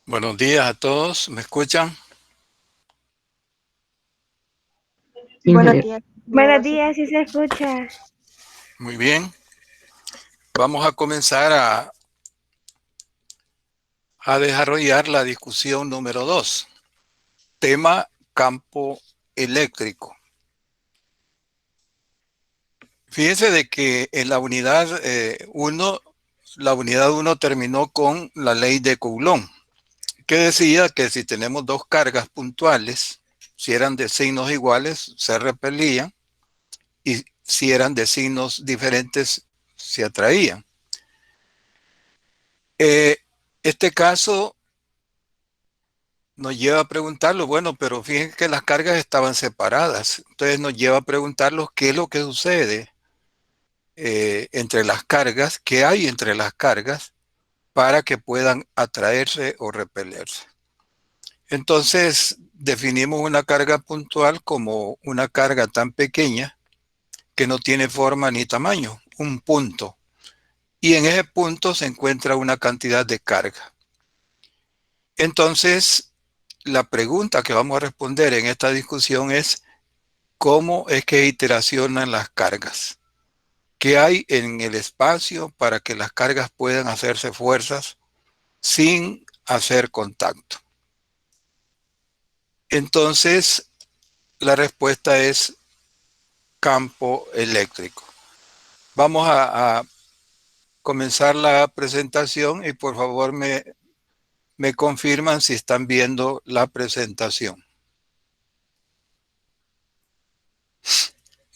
Buenos días a todos, ¿me escuchan? Sí, Buenos ingeniero. días, Buenos ingeniero. Sí. días, sí se escucha. Muy bien. Vamos a comenzar a desarrollar la discusión número 2. Tema campo eléctrico. Fíjense de que en la unidad 1, la unidad 1 terminó con la ley de Coulomb, que decía que si tenemos dos cargas puntuales, si eran de signos iguales, se repelían, y si eran de signos diferentes, se atraían. Este caso nos lleva a preguntarlo, bueno, pero fíjense que las cargas estaban separadas. Entonces nos lleva a preguntarnos qué es lo que sucede entre las cargas, qué hay entre las cargas para que puedan atraerse o repelerse. Entonces definimos una carga puntual como una carga tan pequeña que no tiene forma ni tamaño, un punto. Y en ese punto se encuentra una cantidad de carga. Entonces, la pregunta que vamos a responder en esta discusión es ¿cómo es que iteracionan las cargas? ¿Qué hay en el espacio para que las cargas puedan hacerse fuerzas sin hacer contacto? Entonces, la respuesta es campo eléctrico. Vamos a comenzar la presentación y por favor me confirman si están viendo la presentación.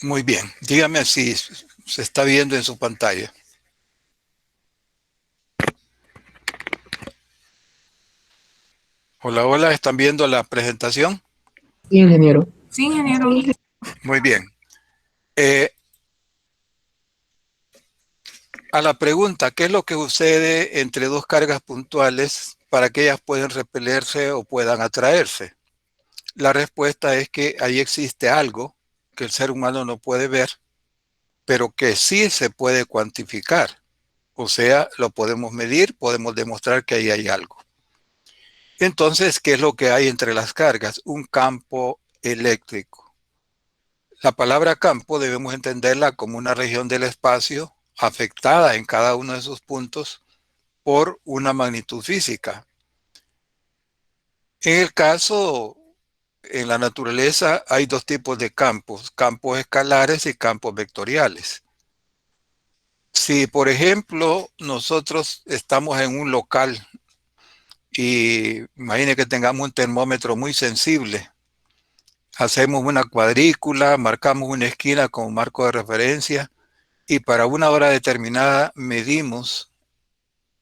Muy bien, dígame si se está viendo en su pantalla. Hola, hola, ¿están viendo la presentación? Sí, ingeniero. Sí, ingeniero. Sí. Muy bien. A la pregunta, ¿qué es lo que sucede entre dos cargas puntuales para que ellas puedan repelerse o puedan atraerse? La respuesta es que ahí existe algo que el ser humano no puede ver, pero que sí se puede cuantificar. O sea, lo podemos medir, podemos demostrar que ahí hay algo. Entonces, ¿qué es lo que hay entre las cargas? Un campo eléctrico. La palabra campo debemos entenderla como una región del espacio afectada en cada uno de sus puntos por una magnitud física. En el caso, en la naturaleza hay dos tipos de campos escalares y campos vectoriales. Si, por ejemplo, nosotros estamos en un local y imagine que tengamos un termómetro muy sensible, hacemos una cuadrícula, marcamos una esquina como marco de referencia y para una hora determinada medimos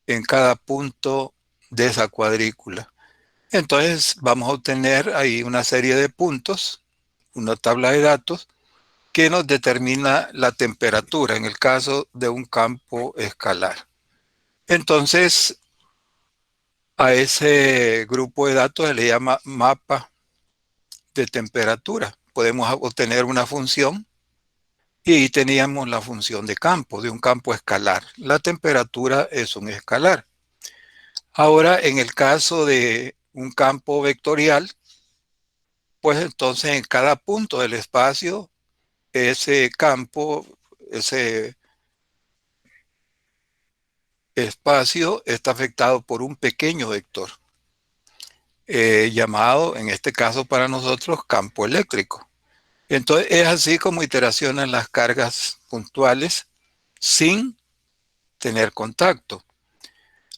en cada punto de esa cuadrícula. Entonces vamos a obtener ahí una serie de puntos, una tabla de datos que nos determina la temperatura en el caso de un campo escalar. Entonces a ese grupo de datos se le llama mapa de temperatura. Podemos obtener una función y ahí teníamos la función de campo, de un campo escalar. La temperatura es un escalar. Ahora, en el caso de un campo vectorial, pues entonces en cada punto del espacio, ese campo, ese espacio está afectado por un pequeño vector, llamado, en este caso para nosotros, campo eléctrico. Entonces es así como iteracionan las cargas puntuales sin tener contacto.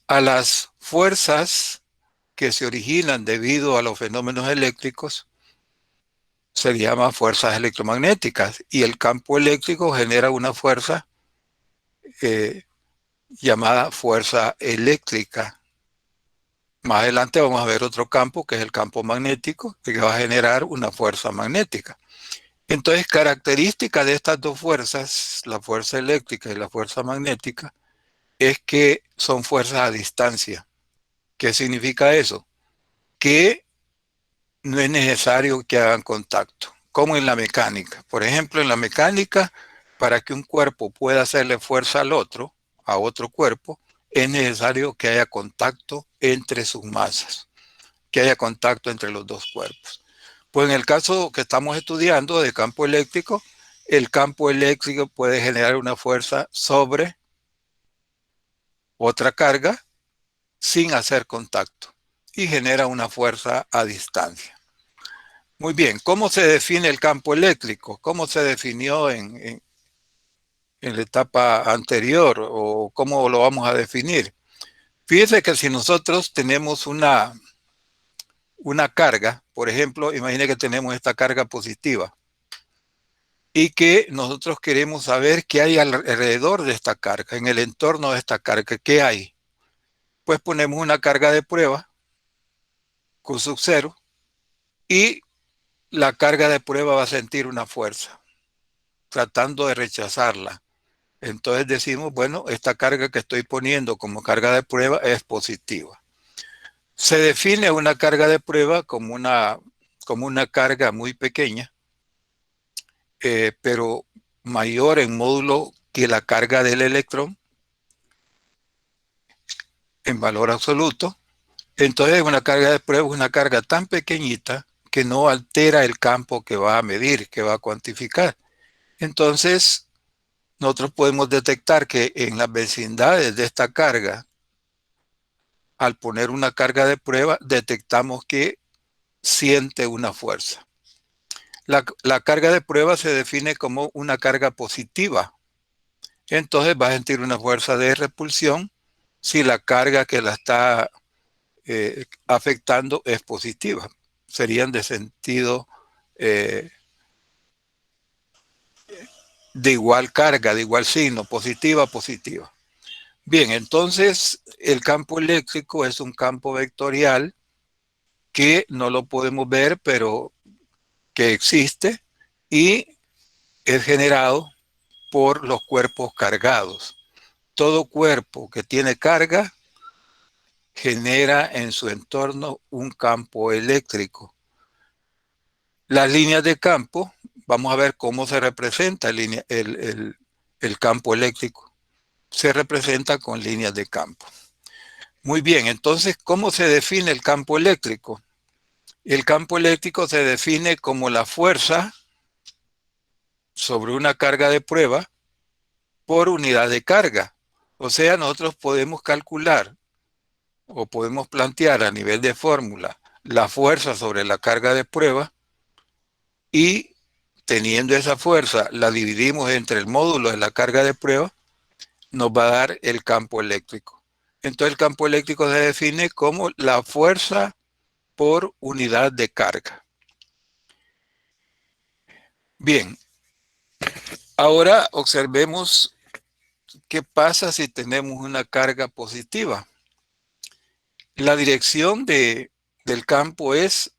A las fuerzas que se originan debido a los fenómenos eléctricos se llama fuerzas electromagnéticas y el campo eléctrico genera una fuerza llamada fuerza eléctrica. Más adelante vamos a ver otro campo que es el campo magnético que va a generar una fuerza magnética. Entonces, característica de estas dos fuerzas, la fuerza eléctrica y la fuerza magnética, es que son fuerzas a distancia. ¿Qué significa eso? Que no es necesario que hagan contacto, como en la mecánica. Por ejemplo, en la mecánica para que un cuerpo pueda hacerle fuerza al otro, a otro cuerpo, es necesario que haya contacto entre sus masas, que haya contacto entre los dos cuerpos. Pues en el caso que estamos estudiando de campo eléctrico, el campo eléctrico puede generar una fuerza sobre otra carga sin hacer contacto y genera una fuerza a distancia. Muy bien, ¿cómo se define el campo eléctrico? ¿Cómo se definió en la etapa anterior o cómo lo vamos a definir? Fíjese que si nosotros tenemos una carga, por ejemplo, imagine que tenemos esta carga positiva y que nosotros queremos saber qué hay alrededor de esta carga, en el entorno de esta carga, ¿qué hay? Pues ponemos una carga de prueba, Q sub 0, y la carga de prueba va a sentir una fuerza, tratando de rechazarla. Entonces decimos, bueno, esta carga que estoy poniendo como carga de prueba es positiva. Se define una carga de prueba como una carga muy pequeña, pero mayor en módulo que la carga del electrón en valor absoluto. Entonces una carga de prueba es una carga tan pequeñita que no altera el campo que va a medir, que va a cuantificar. Entonces nosotros podemos detectar que en las vecindades de esta carga, al poner una carga de prueba, detectamos que siente una fuerza. La carga de prueba se define como una carga positiva. Entonces va a sentir una fuerza de repulsión si la carga que la está afectando es positiva. Serían de sentido de igual carga, de igual signo, positiva, positiva. Bien, entonces el campo eléctrico es un campo vectorial que no lo podemos ver, pero que existe y es generado por los cuerpos cargados. Todo cuerpo que tiene carga genera en su entorno un campo eléctrico. Las líneas de campo, vamos a ver cómo se representa el campo eléctrico. Se representa con líneas de campo. Muy bien, entonces, ¿cómo se define el campo eléctrico? El campo eléctrico se define como la fuerza sobre una carga de prueba por unidad de carga. O sea, nosotros podemos calcular o podemos plantear a nivel de fórmula la fuerza sobre la carga de prueba y teniendo esa fuerza la dividimos entre el módulo de la carga de prueba, nos va a dar el campo eléctrico. Entonces el campo eléctrico se define como la fuerza por unidad de carga. Bien, ahora observemos qué pasa si tenemos una carga positiva. La dirección del campo es,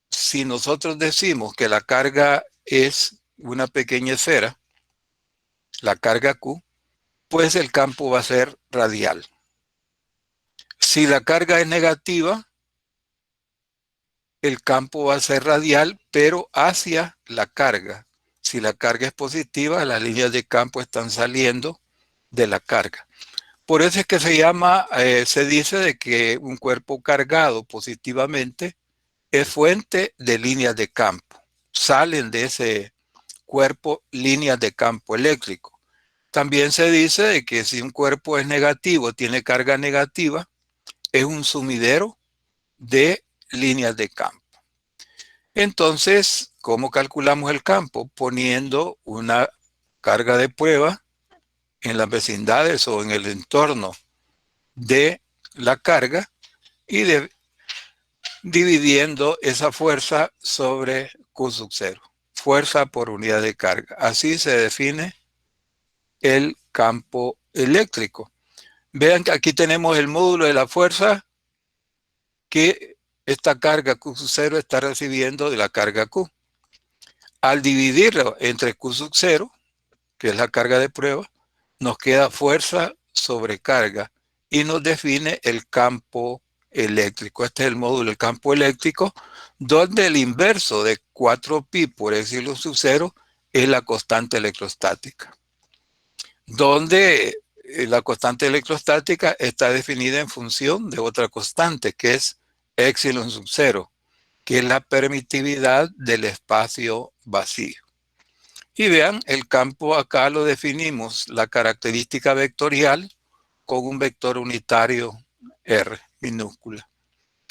si nosotros decimos que la carga es una pequeña esfera, la carga Q, pues el campo va a ser radial. Si la carga es negativa, el campo va a ser radial, pero hacia la carga. Si la carga es positiva, las líneas de campo están saliendo de la carga. Por eso es que se dice de que un cuerpo cargado positivamente es fuente de líneas de campo. Salen de ese cuerpo líneas de campo eléctrico. También se dice de que si un cuerpo es negativo, tiene carga negativa, es un sumidero de líneas de campo. Entonces, ¿cómo calculamos el campo? Poniendo una carga de prueba en las vecindades o en el entorno de la carga y dividiendo esa fuerza sobre Q sub 0. Fuerza por unidad de carga. Así se define el campo eléctrico. Vean que aquí tenemos el módulo de la fuerza que esta carga Q sub 0 está recibiendo de la carga Q. Al dividirlo entre Q sub 0, que es la carga de prueba, nos queda fuerza sobre carga y nos define el campo eléctrico. Este es el módulo del campo eléctrico, donde el inverso de 4pi por epsilon sub 0 es la constante electrostática, donde la constante electrostática está definida en función de otra constante, que es epsilon sub cero, que es la permitividad del espacio vacío. Y vean, el campo acá lo definimos, la característica vectorial, con un vector unitario R minúscula.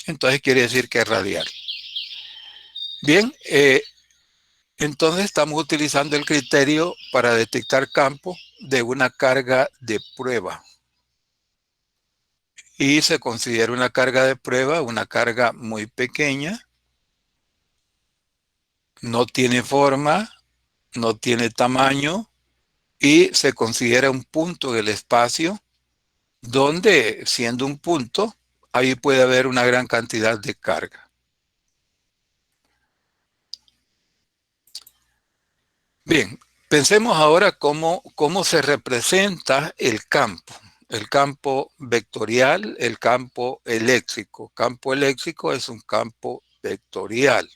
Entonces quiere decir que es radial. Bien, entonces estamos utilizando el criterio para detectar campo de una carga de prueba. Y se considera una carga de prueba una carga muy pequeña, no tiene forma, no tiene tamaño y se considera un punto en el espacio donde, siendo un punto, ahí puede haber una gran cantidad de carga. Bien, pensemos ahora cómo se representa el campo vectorial, el campo eléctrico. Campo eléctrico es un campo vectorial.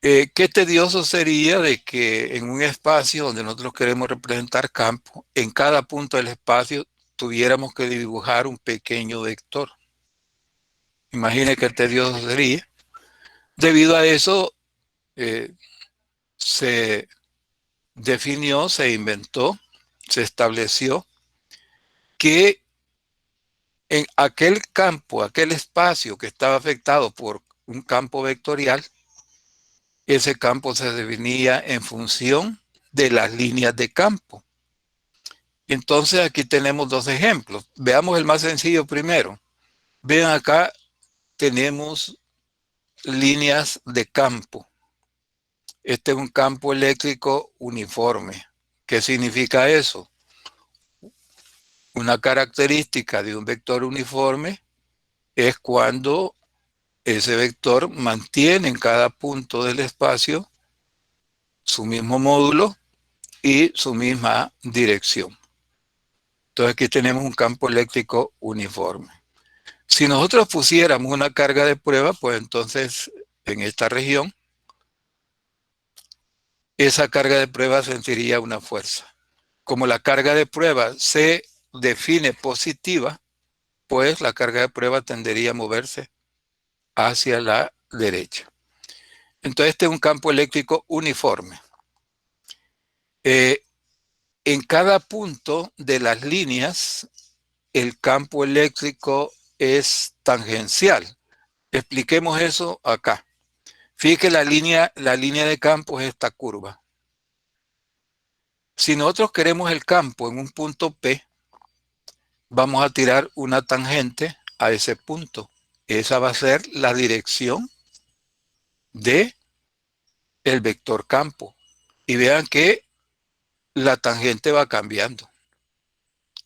Qué tedioso sería de que en un espacio donde nosotros queremos representar campo, en cada punto del espacio tuviéramos que dibujar un pequeño vector. Imagine qué tedioso sería. Debido a eso, se definió, se inventó, se estableció que en aquel campo, aquel espacio que estaba afectado por un campo vectorial, ese campo se definía en función de las líneas de campo. Entonces aquí tenemos dos ejemplos. Veamos el más sencillo primero. Vean acá, tenemos líneas de campo. Este es un campo eléctrico uniforme. ¿Qué significa eso? Una característica de un vector uniforme es cuando ese vector mantiene en cada punto del espacio su mismo módulo y su misma dirección. Entonces aquí tenemos un campo eléctrico uniforme. Si nosotros pusiéramos una carga de prueba, pues entonces en esta región, esa carga de prueba sentiría una fuerza. Como la carga de prueba se define positiva, pues la carga de prueba tendería a moverse hacia la derecha. Entonces este es un campo eléctrico uniforme. En cada punto de las líneas, el campo eléctrico es tangencial. Expliquemos eso acá. Fíjate que la línea de campo es esta curva. Si nosotros queremos el campo en un punto P, vamos a tirar una tangente a ese punto. Esa va a ser la dirección de el vector campo. Y vean que la tangente va cambiando.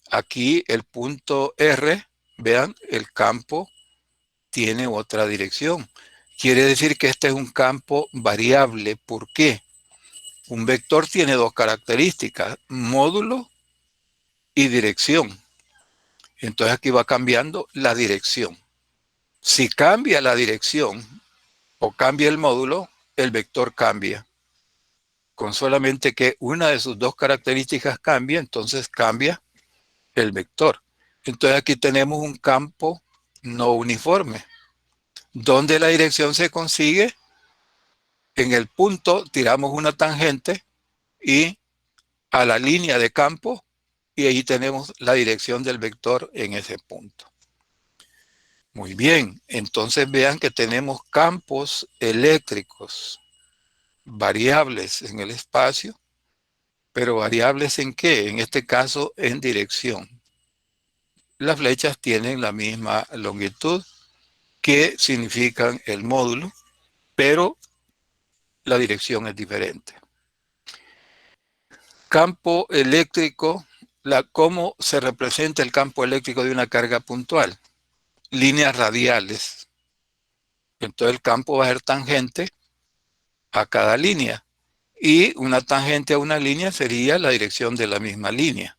Aquí el punto R, vean, el campo tiene otra dirección. Quiere decir que este es un campo variable. ¿Por qué? Un vector tiene dos características, módulo y dirección. Entonces aquí va cambiando la dirección. Si cambia la dirección o cambia el módulo, el vector cambia. Con solamente que una de sus dos características cambie, entonces cambia el vector. Entonces aquí tenemos un campo no uniforme, donde la dirección se consigue en el punto, tiramos una tangente y a la línea de campo y ahí tenemos la dirección del vector en ese punto. Muy bien, entonces vean que tenemos campos eléctricos variables en el espacio, pero variables ¿en qué? En este caso en dirección. Las flechas tienen la misma longitud que significan el módulo, pero la dirección es diferente. Campo eléctrico, ¿cómo se representa el campo eléctrico de una carga puntual? Líneas radiales. Entonces el campo va a ser tangente a cada línea. Y una tangente a una línea sería la dirección de la misma línea.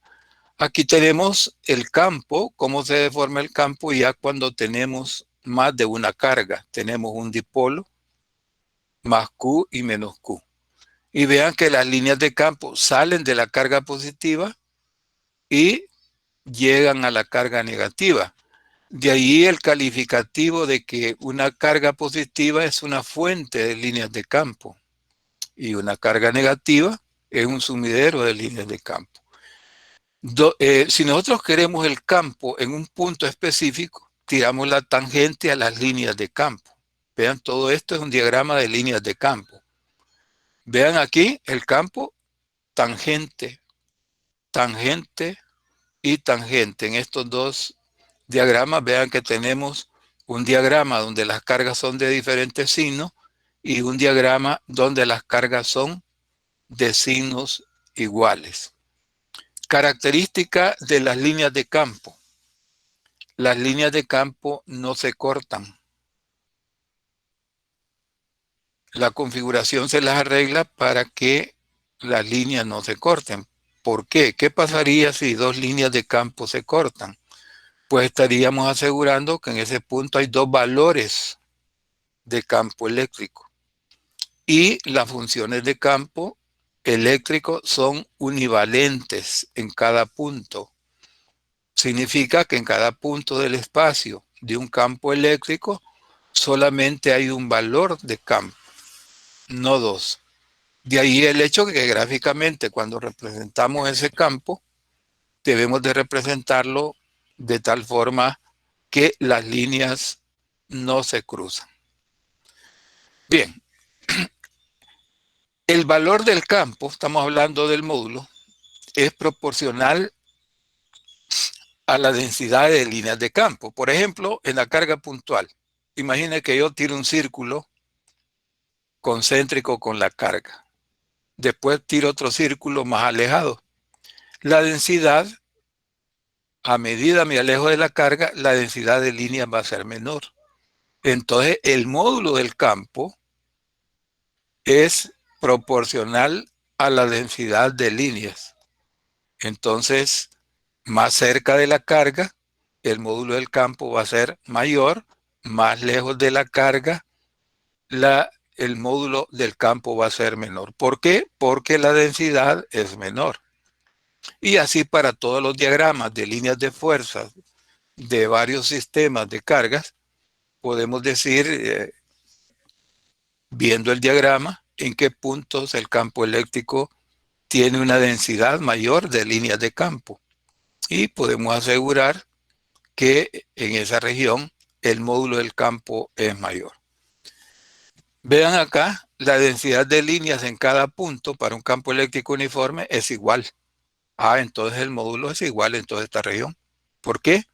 Aquí tenemos el campo, cómo se deforma el campo ya cuando tenemos más de una carga. Tenemos un dipolo más Q y menos Q. Y vean que las líneas de campo salen de la carga positiva y llegan a la carga negativa. De ahí el calificativo de que una carga positiva es una fuente de líneas de campo y una carga negativa es un sumidero de líneas de campo. Si nosotros queremos el campo en un punto específico, tiramos la tangente a las líneas de campo. Vean, todo esto es un diagrama de líneas de campo. Vean aquí el campo tangente, tangente y tangente. En estos dos diagramas, vean que tenemos un diagrama donde las cargas son de diferentes signos y un diagrama donde las cargas son de signos iguales. Característica de las líneas de campo. Las líneas de campo no se cortan. La configuración se las arregla para que las líneas no se corten. ¿Por qué? ¿Qué pasaría si dos líneas de campo se cortan? Pues estaríamos asegurando que en ese punto hay dos valores de campo eléctrico. Y las funciones de campo eléctrico son univalentes en cada punto. Significa que en cada punto del espacio de un campo eléctrico solamente hay un valor de campo, no dos. De ahí el hecho que gráficamente cuando representamos ese campo debemos de representarlo de tal forma que las líneas no se cruzan. Bien, el valor del campo, estamos hablando del módulo, es proporcional a la densidad de líneas de campo. Por ejemplo, en la carga puntual, imagine que yo tiro un círculo concéntrico con la carga. Después tiro otro círculo más alejado. La densidad, a medida me alejo de la carga, la densidad de líneas va a ser menor. Entonces, el módulo del campo es proporcional a la densidad de líneas. Entonces, más cerca de la carga, el módulo del campo va a ser mayor, más lejos de la carga, el módulo del campo va a ser menor. ¿Por qué? Porque la densidad es menor. Y así para todos los diagramas de líneas de fuerza de varios sistemas de cargas, podemos decir, viendo el diagrama, en qué puntos el campo eléctrico tiene una densidad mayor de líneas de campo. Y podemos asegurar que en esa región el módulo del campo es mayor. Vean acá, la densidad de líneas en cada punto para un campo eléctrico uniforme es igual. Entonces el módulo es igual en toda esta región. ¿Por qué?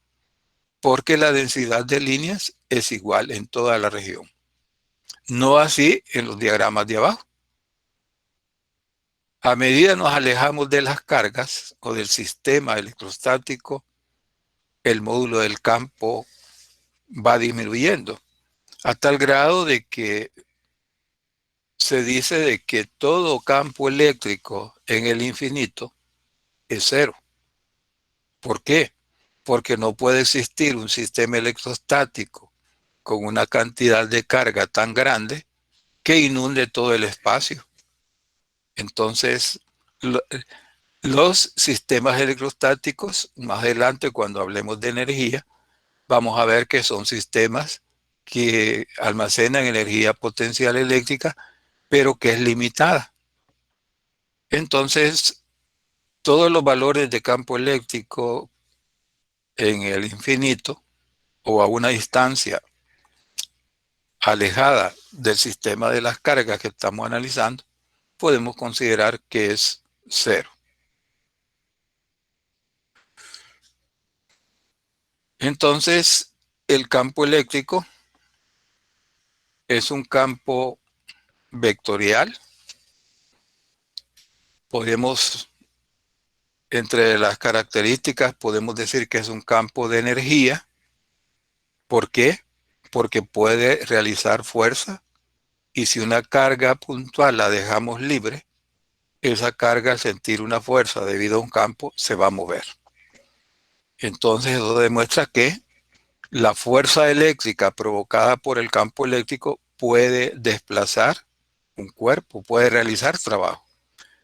Porque la densidad de líneas es igual en toda la región. No así en los diagramas de abajo. A medida nos alejamos de las cargas o del sistema electrostático, el módulo del campo va disminuyendo a tal grado de que se dice de que todo campo eléctrico en el infinito es cero. ¿Por qué? Porque no puede existir un sistema electrostático con una cantidad de carga tan grande que inunde todo el espacio. Entonces, los sistemas electrostáticos, más adelante cuando hablemos de energía, vamos a ver que son sistemas que almacenan energía potencial eléctrica, pero que es limitada. Entonces, todos los valores de campo eléctrico en el infinito o a una distancia alejada del sistema de las cargas que estamos analizando, podemos considerar que es cero. Entonces, el campo eléctrico es un campo vectorial. Entre las características, podemos decir que es un campo de energía. ¿Por qué? Porque puede realizar fuerza y si una carga puntual la dejamos libre, esa carga al sentir una fuerza debido a un campo se va a mover. Entonces eso demuestra que la fuerza eléctrica provocada por el campo eléctrico puede desplazar un cuerpo, puede realizar trabajo.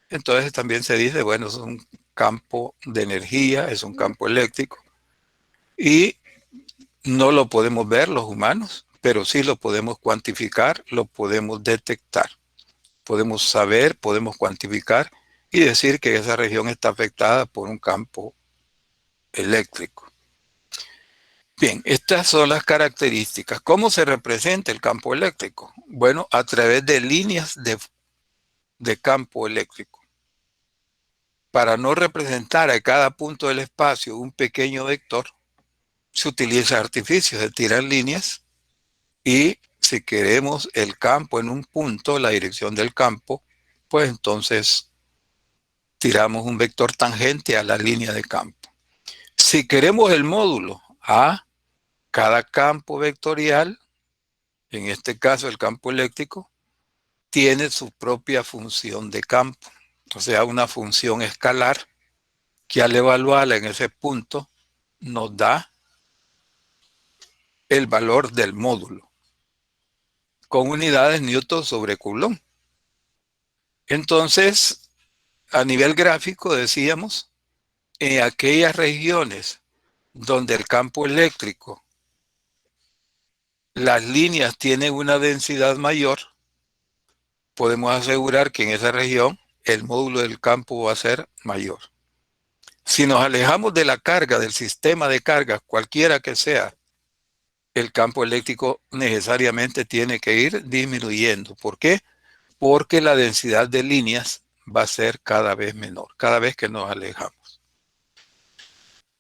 Entonces también se dice, bueno, es un campo de energía, es un campo eléctrico y no lo podemos ver los humanos, pero sí lo podemos cuantificar, lo podemos detectar. Podemos saber, podemos cuantificar y decir que esa región está afectada por un campo eléctrico. Bien, estas son las características. ¿Cómo se representa el campo eléctrico? Bueno, a través de líneas de campo eléctrico. Para no representar a cada punto del espacio un pequeño vector, se utiliza artificios de tirar líneas y si queremos el campo en un punto, la dirección del campo, pues entonces tiramos un vector tangente a la línea de campo. Si queremos el módulo a cada campo vectorial, en este caso el campo eléctrico, tiene su propia función de campo, o sea, una función escalar que al evaluarla en ese punto nos da el valor del módulo con unidades Newton sobre Coulomb. Entonces, a nivel gráfico decíamos, en aquellas regiones donde el campo eléctrico, las líneas tienen una densidad mayor, podemos asegurar que en esa región el módulo del campo va a ser mayor. Si nos alejamos de la carga, del sistema de cargas, cualquiera que sea, el campo eléctrico necesariamente tiene que ir disminuyendo. ¿Por qué? Porque la densidad de líneas va a ser cada vez menor, cada vez que nos alejamos.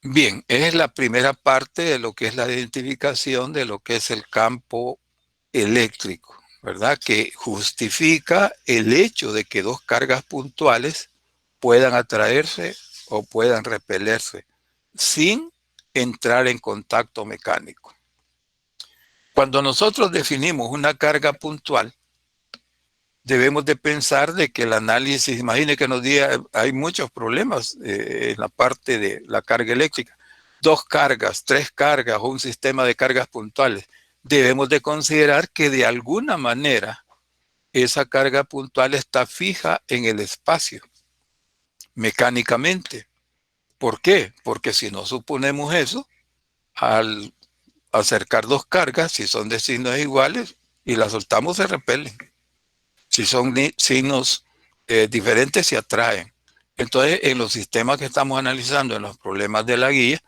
Bien, es la primera parte de lo que es la identificación de lo que es el campo eléctrico, ¿verdad? Que justifica el hecho de que dos cargas puntuales puedan atraerse o puedan repelerse sin entrar en contacto mecánico. Cuando nosotros definimos una carga puntual, debemos de pensar de que el análisis, imagine que nos diga, hay muchos problemas en la parte de la carga eléctrica, dos cargas, tres cargas o un sistema de cargas puntuales. Debemos de considerar que de alguna manera esa carga puntual está fija en el espacio, mecánicamente. ¿Por qué? Porque si no suponemos eso, al acercar dos cargas, si son de signos iguales y las soltamos, se repelen. Si son signos diferentes, se atraen. Entonces, en los sistemas que estamos analizando, en los problemas de la guía,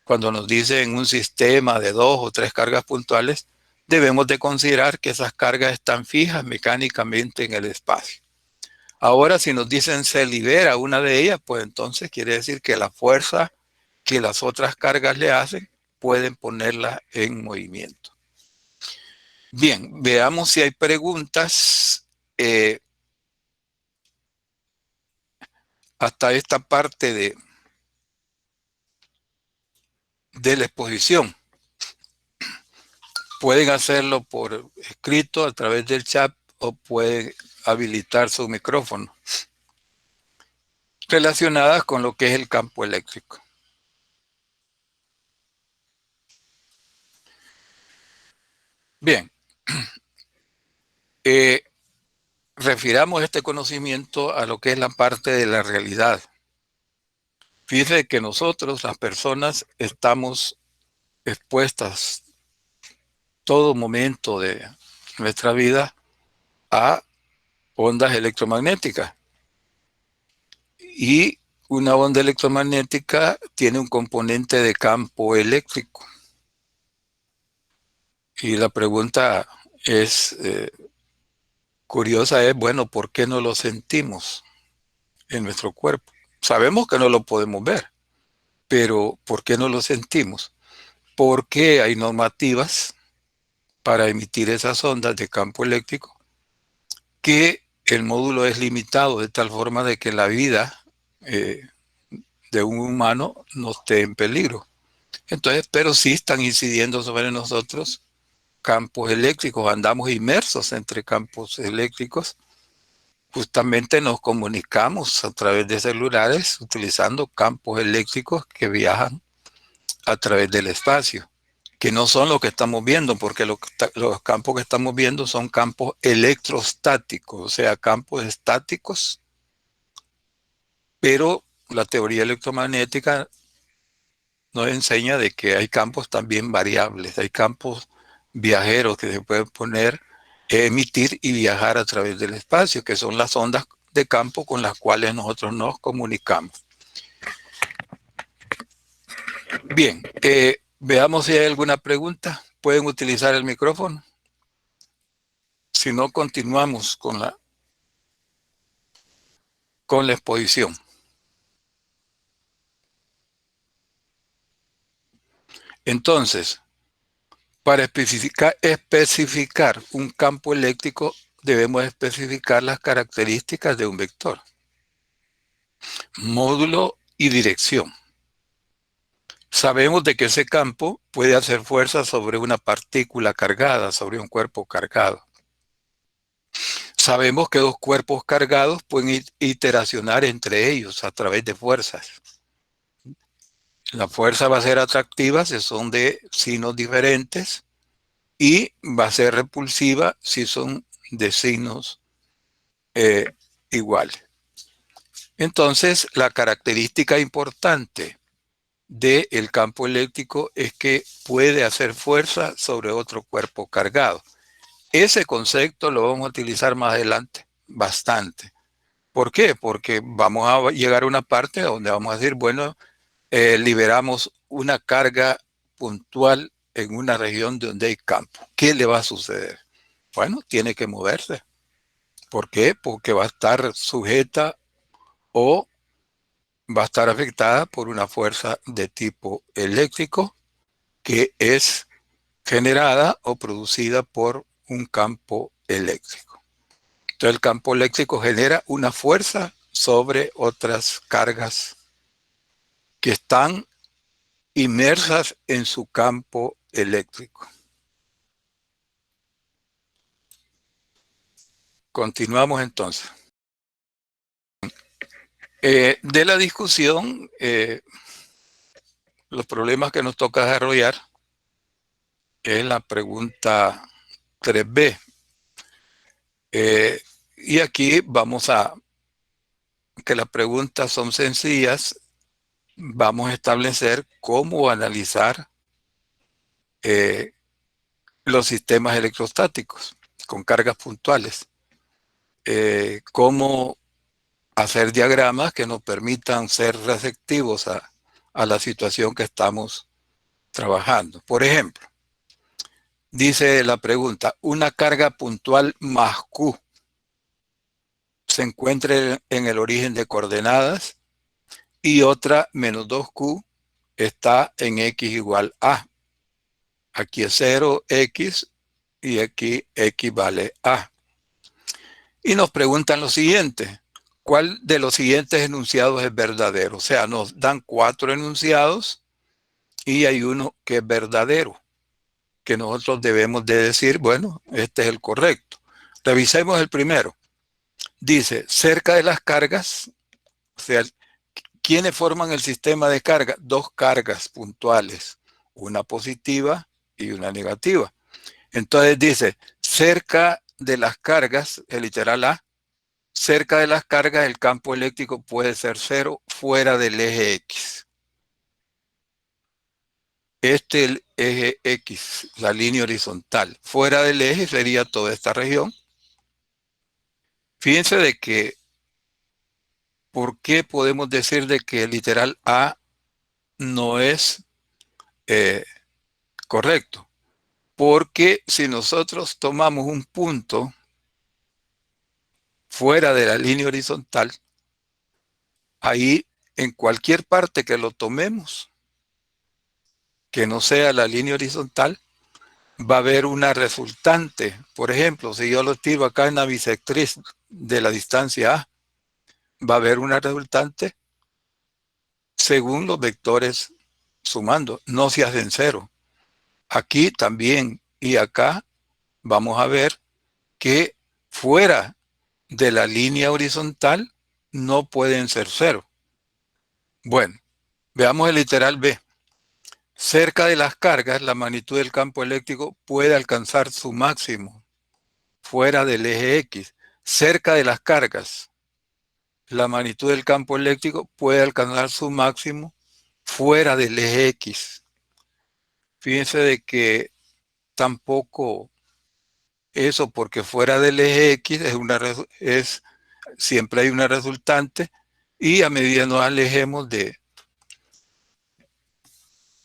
cuando nos dicen un sistema de dos o tres cargas puntuales, debemos de considerar que esas cargas están fijas mecánicamente en el espacio. Ahora, si nos dicen se libera una de ellas, pues entonces quiere decir que la fuerza que las otras cargas le hacen, pueden ponerla en movimiento. Bien, veamos si hay preguntas hasta esta parte de la exposición. Pueden hacerlo por escrito a través del chat o pueden habilitar su micrófono relacionadas con lo que es el campo eléctrico. Bien, refiramos este conocimiento a lo que es la parte de la realidad. Fíjense que nosotros, las personas, estamos expuestas todo momento de nuestra vida a ondas electromagnéticas. Y una onda electromagnética tiene un componente de campo eléctrico. Y la pregunta es curiosa, es, bueno, ¿por qué no lo sentimos en nuestro cuerpo? Sabemos que no lo podemos ver, pero ¿por qué no lo sentimos? Porque hay normativas para emitir esas ondas de campo eléctrico que el módulo es limitado de tal forma de que la vida de un humano no esté en peligro. Entonces, pero sí están incidiendo sobre nosotros campos eléctricos, andamos inmersos entre campos eléctricos. Justamente nos comunicamos a través de celulares utilizando campos eléctricos que viajan a través del espacio. que no son lo que estamos viendo, porque los campos que estamos viendo son campos electrostáticos, o sea, campos estáticos, pero la teoría electromagnética nos enseña de que hay campos también variables, hay campos viajeros que se pueden poner, emitir y viajar a través del espacio, que son las ondas de campo con las cuales nosotros nos comunicamos. Bien, veamos si hay alguna pregunta. ¿Pueden utilizar el micrófono? Si no, continuamos con la exposición. Entonces, para especificar un campo eléctrico, debemos especificar las características de un vector, módulo y dirección. Sabemos de que ese campo puede hacer fuerza sobre una partícula cargada, sobre un cuerpo cargado. Sabemos que dos cuerpos cargados pueden interaccionar entre ellos a través de fuerzas. La fuerza va a ser atractiva si son de signos diferentes y va a ser repulsiva si son de signos iguales. Entonces, la característica importante del campo eléctrico es que puede hacer fuerza sobre otro cuerpo cargado. Ese concepto lo vamos a utilizar más adelante bastante. ¿Por qué? Porque vamos a llegar a una parte donde vamos a decir, bueno, liberamos una carga puntual en una región donde hay campo. ¿Qué le va a suceder? Bueno, tiene que moverse. ¿Por qué? Porque va a estar sujeta o va a estar afectada por una fuerza de tipo eléctrico que es generada o producida por un campo eléctrico. Entonces el campo eléctrico genera una fuerza sobre otras cargas que están inmersas en su campo eléctrico. Continuamos entonces. De la discusión, los problemas que nos toca desarrollar es la pregunta 3b. Y aquí vamos a, que las preguntas son sencillas, vamos a establecer cómo analizar los sistemas electrostáticos con cargas puntuales. Cómo hacer diagramas que nos permitan ser receptivos a la situación que estamos trabajando. Por ejemplo, dice la pregunta, una carga puntual más Q se encuentra en el origen de coordenadas y otra menos 2Q está en X igual A. Aquí es 0, X, y aquí X vale A. Y nos preguntan lo siguiente, ¿cuál de los siguientes enunciados es verdadero? O sea, nos dan 4 enunciados y hay uno que es verdadero, que nosotros debemos de decir, bueno, este es el correcto. Revisemos el primero. Dice, cerca de las cargas, o sea, ¿quiénes forman el sistema de carga? Dos cargas puntuales, una positiva y una negativa. Entonces dice, cerca de las cargas, el literal A, cerca de las cargas el campo eléctrico puede ser cero fuera del eje X. Este es el eje X, la línea horizontal. Fuera del eje sería toda esta región. Fíjense de que, ¿por qué podemos decir de que el literal A no es correcto? Porque si nosotros tomamos un punto fuera de la línea horizontal, ahí en cualquier parte que lo tomemos, que no sea la línea horizontal, va a haber una resultante. Por ejemplo, si yo lo tiro acá en la bisectriz de la distancia A, va a haber una resultante según los vectores sumando, no se hacen cero. Aquí también y acá vamos a ver que fuera de la línea horizontal no pueden ser cero. Bueno, veamos el literal B. Cerca de las cargas, la magnitud del campo eléctrico puede alcanzar su máximo fuera del eje X. Cerca de las cargas, la magnitud del campo eléctrico puede alcanzar su máximo fuera del eje X. Fíjense de que tampoco eso, porque fuera del eje X siempre hay una resultante, y a medida nos alejemos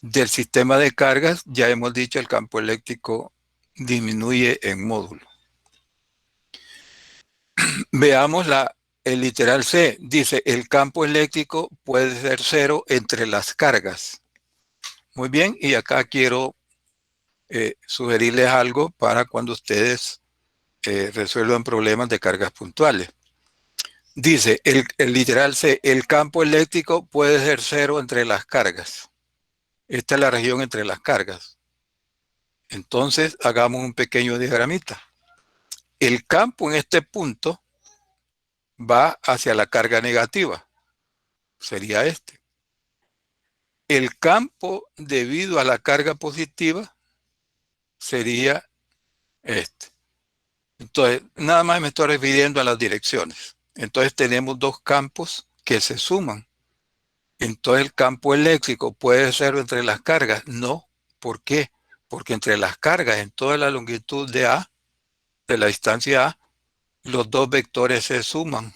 del sistema de cargas, ya hemos dicho, el campo eléctrico disminuye en módulo. Veamos el literal C. Dice, el campo eléctrico puede ser cero entre las cargas. Muy bien, y acá quiero sugerirles algo para cuando ustedes resuelvan problemas de cargas puntuales. Dice, el literal C, el campo eléctrico puede ser cero entre las cargas. Esta es la región entre las cargas. Entonces, hagamos un pequeño diagramita. El campo en este punto va hacia la carga negativa. Sería este. El campo debido a la carga positiva sería este. Entonces, nada más me estoy refiriendo a las direcciones. Entonces, tenemos dos campos que se suman. Entonces, el campo eléctrico puede ser entre las cargas. No. ¿Por qué? Porque entre las cargas en toda la longitud de A, de la distancia A, los dos vectores se suman.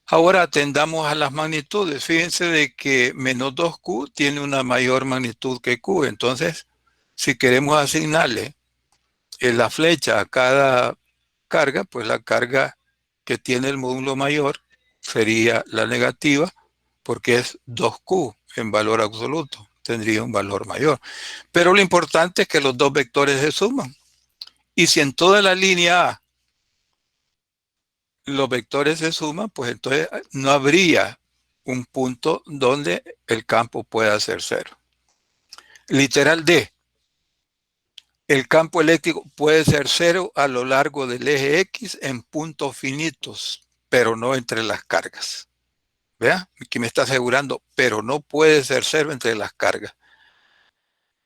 Ahora atendamos a las magnitudes. Fíjense de que menos 2Q tiene una mayor magnitud que Q. Entonces, si queremos asignarle la flecha a cada carga, pues la carga que tiene el módulo mayor sería la negativa, porque es 2Q en valor absoluto. Tendría un valor mayor. Pero lo importante es que los dos vectores se suman. Y si en toda la línea A los vectores se suman, pues entonces no habría un punto donde el campo pueda ser cero. Literal D. El campo eléctrico puede ser cero a lo largo del eje X en puntos finitos, pero no entre las cargas. ¿Vea? Aquí me está asegurando, pero no puede ser cero entre las cargas.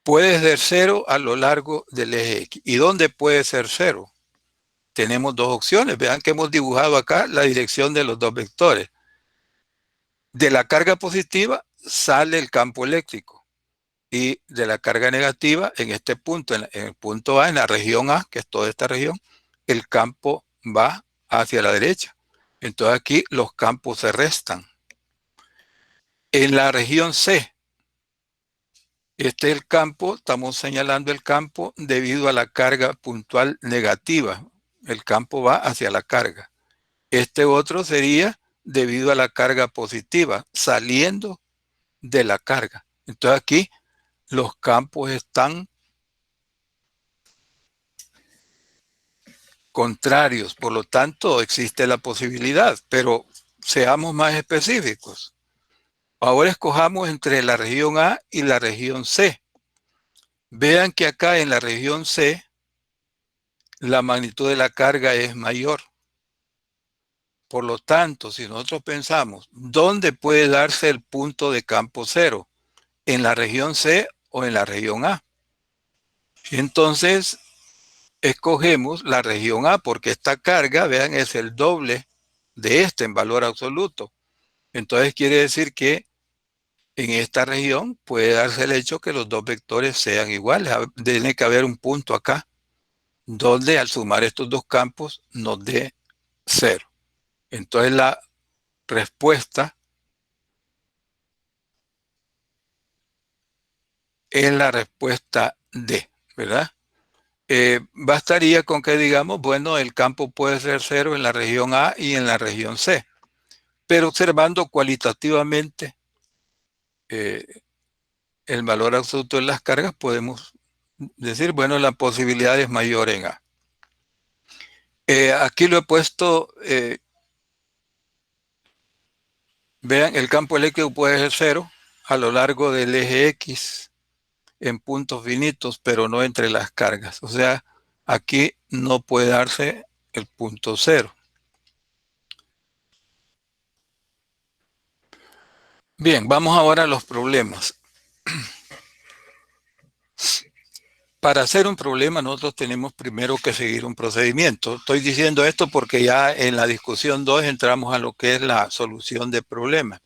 Puede ser cero a lo largo del eje X. ¿Y dónde puede ser cero? Tenemos dos opciones. Vean que hemos dibujado acá la dirección de los dos vectores. De la carga positiva sale el campo eléctrico, y de la carga negativa en este punto, en el punto A, en la región A, que es toda esta región, el campo va hacia la derecha. Entonces aquí los campos se restan. En la región C, este es el campo, estamos señalando el campo debido a la carga puntual negativa. El campo va hacia la carga. Este otro sería debido a la carga positiva, saliendo de la carga. Entonces aquí los campos están contrarios, por lo tanto existe la posibilidad, pero seamos más específicos. Ahora escojamos entre la región A y la región C. Vean que acá en la región C la magnitud de la carga es mayor. Por lo tanto, si nosotros pensamos, ¿dónde puede darse el punto de campo cero? ¿En la región C o en la región A? Entonces, escogemos la región A porque esta carga, vean, es el doble de este en valor absoluto. Entonces quiere decir que en esta región puede darse el hecho que los dos vectores sean iguales. Tiene que haber un punto acá donde al sumar estos dos campos nos dé cero. Entonces la respuesta es la respuesta D, ¿verdad? Bastaría con que digamos, bueno, el campo puede ser cero en la región A y en la región C, pero observando cualitativamente el valor absoluto de las cargas, podemos decir, bueno, la posibilidad es mayor en A. Aquí lo he puesto, vean, el campo eléctrico puede ser cero a lo largo del eje X en puntos finitos, pero no entre las cargas. O sea, aquí no puede darse el punto cero. Bien, vamos ahora a los problemas. Para hacer un problema nosotros tenemos primero que seguir un procedimiento. Estoy diciendo esto porque ya en la discusión 2 entramos a lo que es la solución de problemas.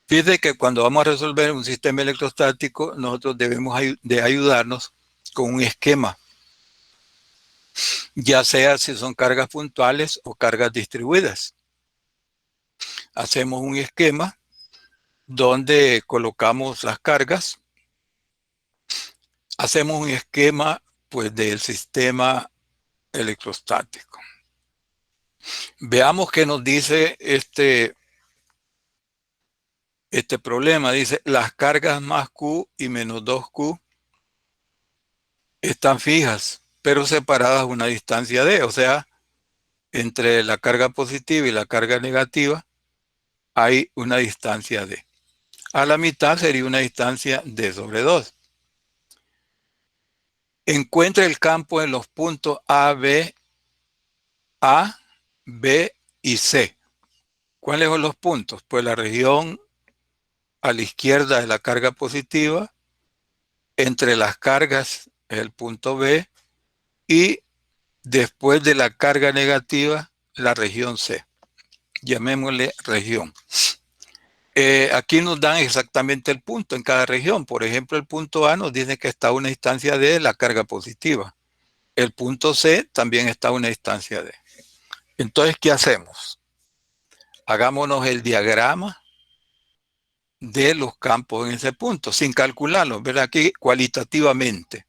Fíjate que cuando vamos a resolver un sistema electrostático, nosotros debemos de ayudarnos con un esquema, ya sea si son cargas puntuales o cargas distribuidas. Hacemos un esquema donde colocamos las cargas, hacemos un esquema pues del sistema electrostático. Veamos qué nos dice este problema. Dice, las cargas más Q y menos 2Q están fijas, pero separadas a una distancia D. O sea, entre la carga positiva y la carga negativa hay una distancia D. A la mitad sería una distancia D sobre 2. Encuentra el campo en los puntos A, B y C. ¿Cuáles son los puntos? Pues la región a la izquierda de la carga positiva, entre las cargas es el punto B, y después de la carga negativa, la región C. Llamémosle región. Aquí nos dan exactamente el punto en cada región. Por ejemplo, el punto A nos dice que está a una distancia de la carga positiva. El punto C también está a una distancia de. Entonces, ¿qué hacemos? Hagámonos el diagrama de los campos en ese punto, sin calcularlos, ¿verdad? Aquí cualitativamente.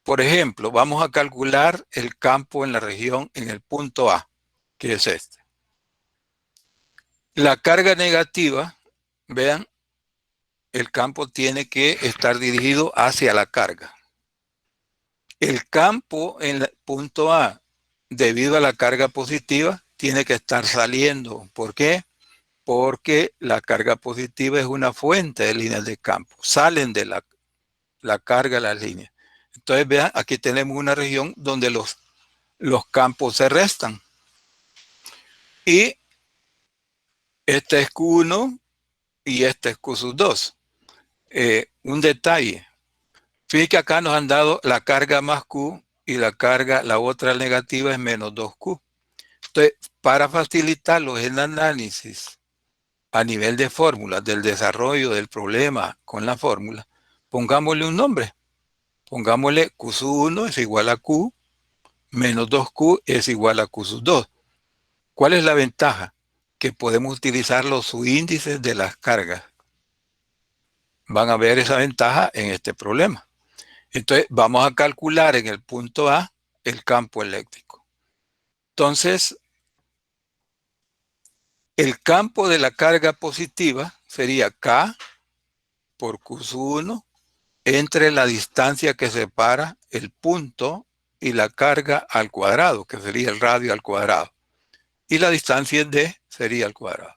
Por ejemplo, vamos a calcular el campo en la región en el punto A, que es este. La carga negativa, vean, el campo tiene que estar dirigido hacia la carga. El campo en el punto A, debido a la carga positiva, tiene que estar saliendo. ¿Por qué? Porque la carga positiva es una fuente de líneas de campo. Salen de la carga las líneas. Entonces, vean, aquí tenemos una región donde los campos se restan. Y este es Q1 y este es Q sub 2. Un detalle. Fíjense que acá nos han dado la carga más Q y la otra negativa es menos 2Q. Entonces, para facilitarlo en el análisis a nivel de fórmulas, del desarrollo del problema con la fórmula, pongámosle un nombre. Pongámosle Q sub 1 es igual a Q, menos 2Q es igual a Q sub 2. ¿Cuál es la ventaja? Que podemos utilizar los subíndices de las cargas. Van a ver esa ventaja en este problema. Entonces, vamos a calcular en el punto A el campo eléctrico. Entonces, el campo de la carga positiva sería K por Q sub 1 entre la distancia que separa el punto y la carga al cuadrado, que sería el radio al cuadrado. Y la distancia en D sería al cuadrado.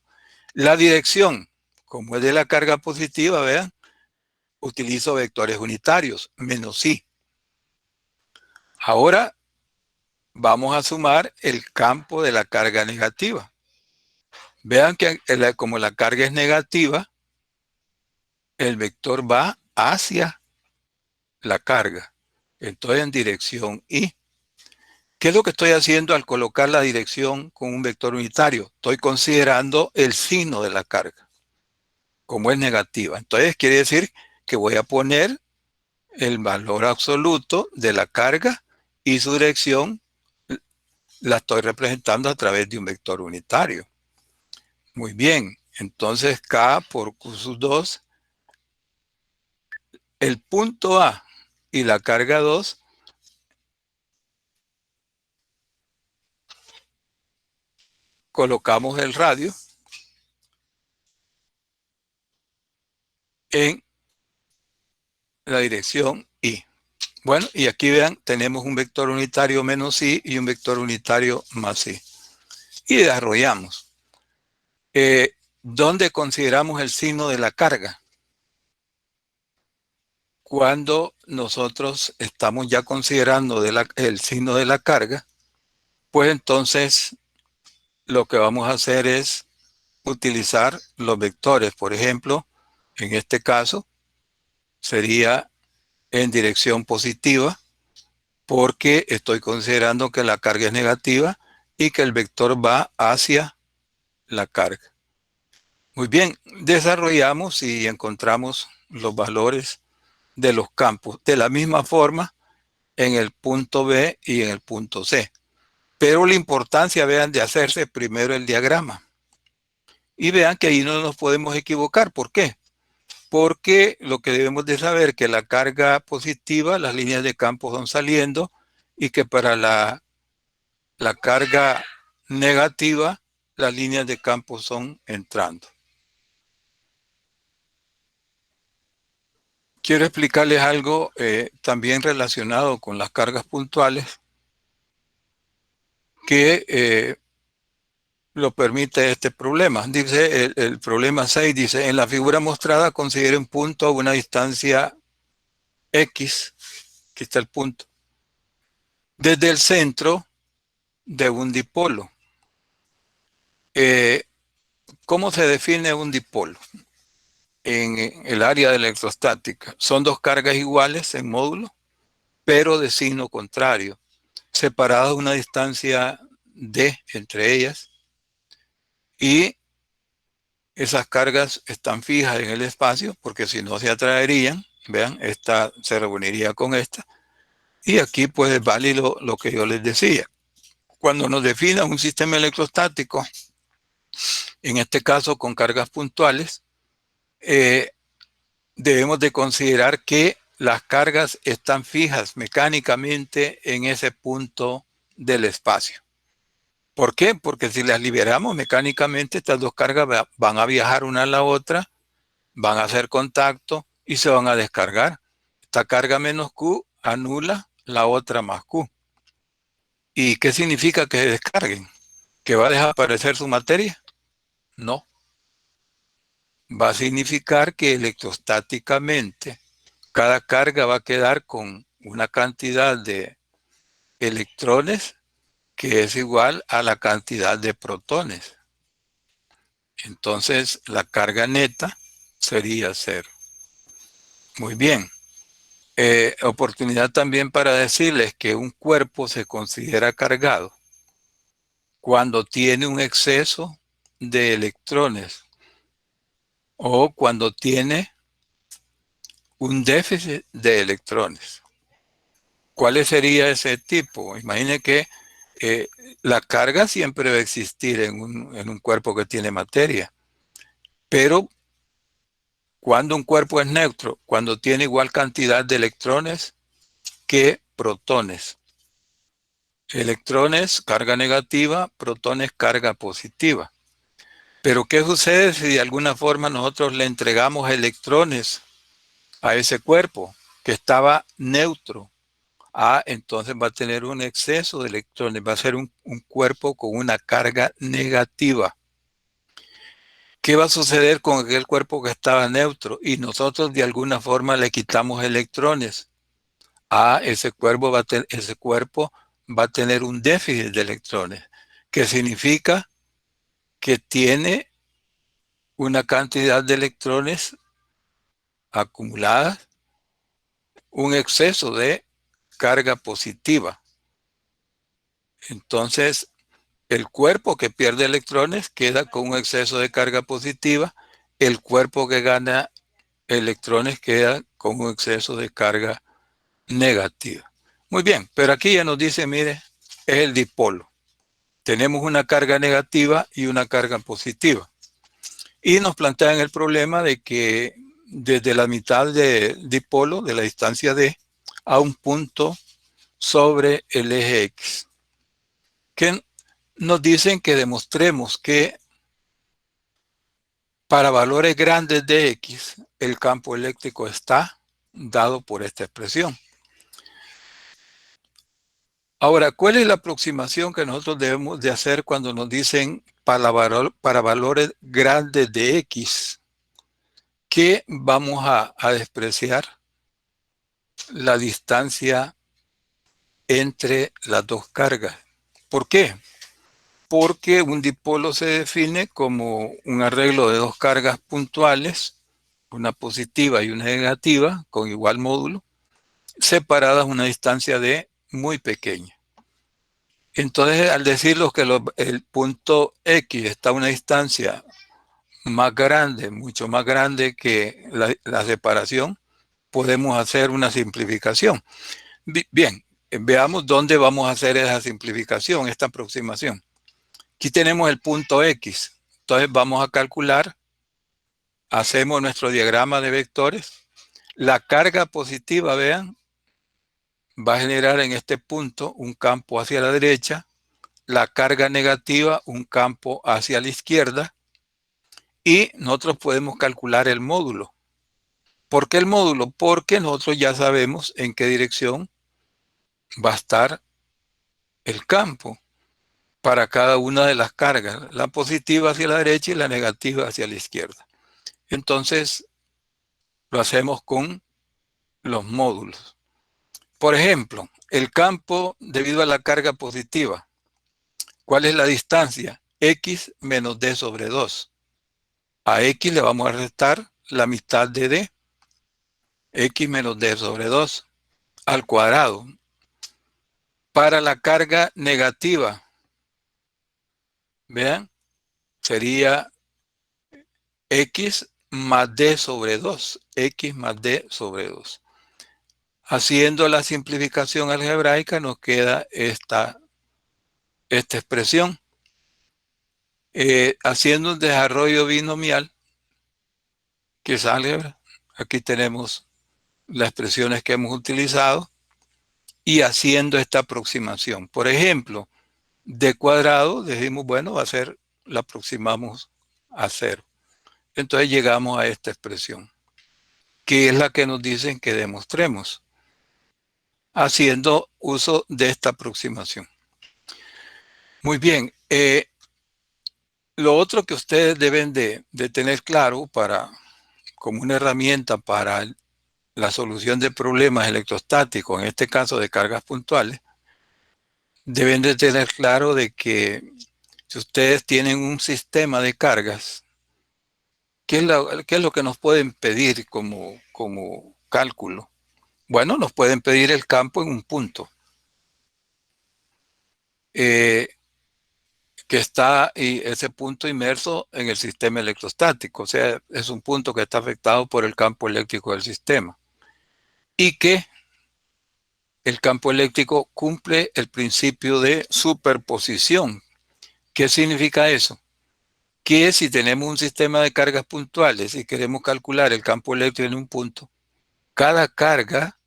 La dirección, como es de la carga positiva, vean, utilizo vectores unitarios, menos I. Ahora vamos a sumar el campo de la carga negativa. Vean que como la carga es negativa, el vector va hacia la carga. Entonces en dirección I. ¿Qué es lo que estoy haciendo al colocar la dirección con un vector unitario? Estoy considerando el signo de la carga, como es negativa. Entonces quiere decir que voy a poner el valor absoluto de la carga y su dirección la estoy representando a través de un vector unitario. Muy bien, entonces K por Q sub 2, el punto A y la carga 2 colocamos el radio en la dirección I. Bueno, y aquí vean, tenemos un vector unitario menos I y un vector unitario más I. Y desarrollamos. ¿Dónde consideramos el signo de la carga? Cuando nosotros estamos ya considerando el signo de la carga, pues entonces lo que vamos a hacer es utilizar los vectores. Por ejemplo, en este caso sería en dirección positiva porque estoy considerando que la carga es negativa y que el vector va hacia la carga. Muy bien, desarrollamos y encontramos los valores de los campos de la misma forma en el punto B y en el punto C. Pero la importancia, vean, de hacerse primero el diagrama. Y vean que ahí no nos podemos equivocar. ¿Por qué? Porque lo que debemos de saber es que la carga positiva, las líneas de campo son saliendo y que para la carga negativa, las líneas de campo son entrando. Quiero explicarles algo también relacionado con las cargas puntuales que lo permite este problema. Dice el problema 6, dice, en la figura mostrada considere un punto a una distancia X, aquí está el punto, desde el centro de un dipolo. ¿Cómo se define un dipolo? En el área de electrostática. Son dos cargas iguales en módulo, pero de signo contrario, separadas a una distancia d entre ellas, y esas cargas están fijas en el espacio, porque si no se atraerían, vean, esta se reuniría con esta, y aquí pues es válido lo que yo les decía. Cuando nos defina un sistema electrostático, en este caso con cargas puntuales, debemos de considerar que las cargas están fijas mecánicamente en ese punto del espacio. ¿Por qué? Porque si las liberamos mecánicamente, estas dos cargas van a viajar una a la otra, van a hacer contacto y se van a descargar. Esta carga menos Q anula la otra más Q. ¿Y qué significa que se descarguen? ¿Que va a desaparecer su materia? No. Va a significar que electrostáticamente cada carga va a quedar con una cantidad de electrones que es igual a la cantidad de protones. Entonces, la carga neta sería cero. Muy bien. Oportunidad también para decirles que un cuerpo se considera cargado cuando tiene un exceso de electrones o cuando tiene un déficit de electrones. ¿Cuál sería ese tipo? Imagine que la carga siempre va a existir en un cuerpo que tiene materia, pero cuando un cuerpo es neutro, cuando tiene igual cantidad de electrones que protones. Electrones, carga negativa, protones, carga positiva. Pero ¿qué sucede si de alguna forma nosotros le entregamos electrones a ese cuerpo que estaba neutro? Entonces va a tener un exceso de electrones, va a ser un cuerpo con una carga negativa. ¿Qué va a suceder con aquel cuerpo que estaba neutro? Y nosotros de alguna forma le quitamos electrones. Ese cuerpo va a tener un déficit de electrones, que significa que tiene una cantidad de electrones acumuladas, un exceso de carga positiva. Entonces, el cuerpo que pierde electrones queda con un exceso de carga positiva. El cuerpo que gana electrones queda con un exceso de carga negativa. Muy bien, pero aquí ya nos dice, mire, es el dipolo. Tenemos una carga negativa y una carga positiva. Y nos plantean el problema de que desde la mitad del dipolo, de la distancia D, a un punto sobre el eje X, que nos dicen que demostremos que para valores grandes de X, el campo eléctrico está dado por esta expresión. Ahora, ¿cuál es la aproximación que nosotros debemos de hacer cuando nos dicen para valores grandes de X? Que vamos a despreciar la distancia entre las dos cargas. ¿Por qué? Porque un dipolo se define como un arreglo de dos cargas puntuales, una positiva y una negativa, con igual módulo, separadas una distancia d muy pequeña. Entonces, al decirlo que el punto X está a una distancia más grande, mucho más grande que la separación, podemos hacer una simplificación. Bien, veamos dónde vamos a hacer esa simplificación, esta aproximación. Aquí tenemos el punto X. Entonces vamos a calcular, hacemos nuestro diagrama de vectores. La carga positiva, vean, va a generar en este punto un campo hacia la derecha, la carga negativa un campo hacia la izquierda, y nosotros podemos calcular el módulo. ¿Por qué el módulo? Porque nosotros ya sabemos en qué dirección va a estar el campo para cada una de las cargas, la positiva hacia la derecha y la negativa hacia la izquierda. Entonces, lo hacemos con los módulos. Por ejemplo, el campo debido a la carga positiva. ¿Cuál es la distancia? X menos D sobre 2. A X le vamos a restar la mitad de D. X menos D sobre 2 al cuadrado. Para la carga negativa, vean, sería X más D sobre 2. X más D sobre 2. Haciendo la simplificación algebraica nos queda esta expresión. Haciendo un desarrollo binomial, que es álgebra, aquí tenemos las expresiones que hemos utilizado, y haciendo esta aproximación. Por ejemplo, d cuadrado, decimos, bueno, va a ser, la aproximamos a 0. Entonces llegamos a esta expresión, que es la que nos dicen que demostremos, haciendo uso de esta aproximación. Muy bien, lo otro que ustedes deben de tener claro como una herramienta para la solución de problemas electrostáticos, en este caso de cargas puntuales, deben de tener claro de que si ustedes tienen un sistema de cargas, ¿qué es lo que nos pueden pedir como cálculo? Bueno, nos pueden pedir el campo en un punto que está, y ese punto inmerso en el sistema electrostático, o sea, es un punto que está afectado por el campo eléctrico del sistema, y que el campo eléctrico cumple el principio de superposición. ¿Qué significa eso? Que si tenemos un sistema de cargas puntuales y queremos calcular el campo eléctrico en un punto, cada carga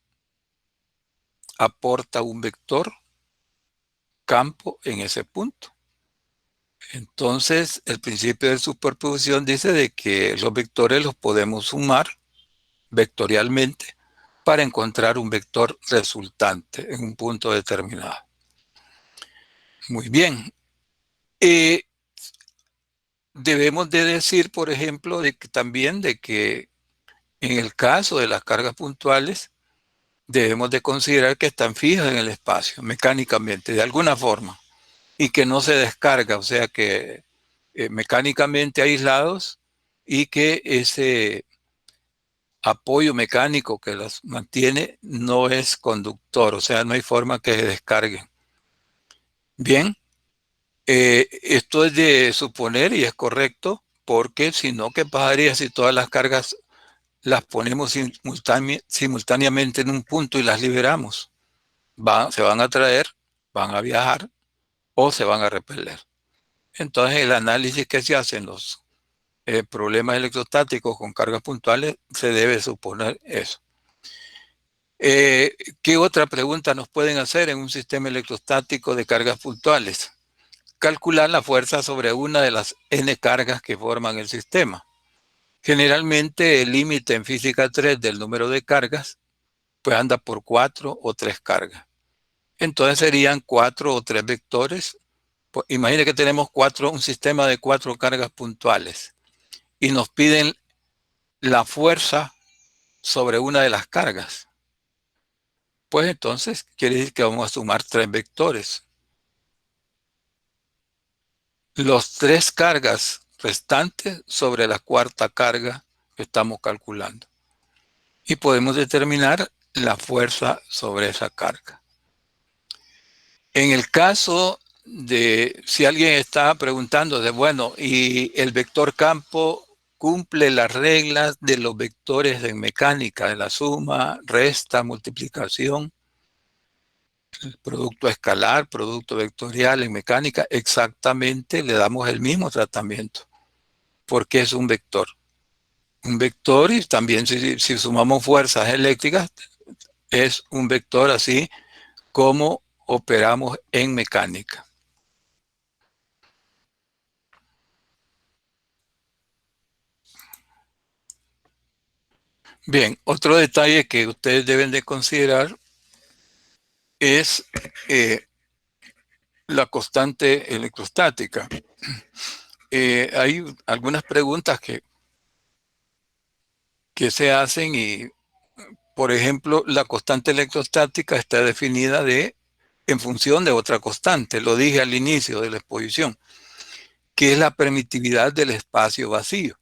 aporta un vector campo en ese punto. Entonces, el principio de superposición dice de que los vectores los podemos sumar vectorialmente para encontrar un vector resultante en un punto determinado. Muy bien. Debemos de decir, por ejemplo, también de que en el caso de las cargas puntuales, debemos de considerar que están fijas en el espacio, mecánicamente, de alguna forma, y que no se descarga, o sea que mecánicamente aislados, y que ese apoyo mecánico que las mantiene no es conductor, o sea, no hay forma que se descarguen. Bien, esto es de suponer y es correcto, porque si no, ¿qué pasaría si todas las cargas las ponemos simultáneamente en un punto y las liberamos? Se van a traer, van a viajar o se van a repeler. Entonces, el análisis que se hace en los problemas electrostáticos con cargas puntuales se debe suponer eso. ¿Qué otra pregunta nos pueden hacer en un sistema electrostático de cargas puntuales? Calcular la fuerza sobre una de las n cargas que forman el sistema. Generalmente el límite en física 3 del número de cargas pues anda por 4 o 3 cargas. Entonces serían 4 o 3 vectores. Pues, imagine que tenemos un sistema de 4 cargas puntuales y nos piden la fuerza sobre una de las cargas. Pues entonces quiere decir que vamos a sumar 3 vectores. Los 3 cargas restantes sobre la cuarta carga que estamos calculando. Y podemos determinar la fuerza sobre esa carga. En el caso de si alguien está preguntando de, bueno, y el vector campo cumple las reglas de los vectores en mecánica, de la suma, resta, multiplicación, el producto escalar, producto vectorial en mecánica, exactamente le damos el mismo tratamiento, porque es un vector. Un vector, y también si sumamos fuerzas eléctricas, es un vector así como operamos en mecánica. Bien, otro detalle que ustedes deben de considerar es la constante electrostática. Hay algunas preguntas que se hacen y, por ejemplo, la constante electrostática está definida en función de otra constante, lo dije al inicio de la exposición, que es la permitividad del espacio vacío.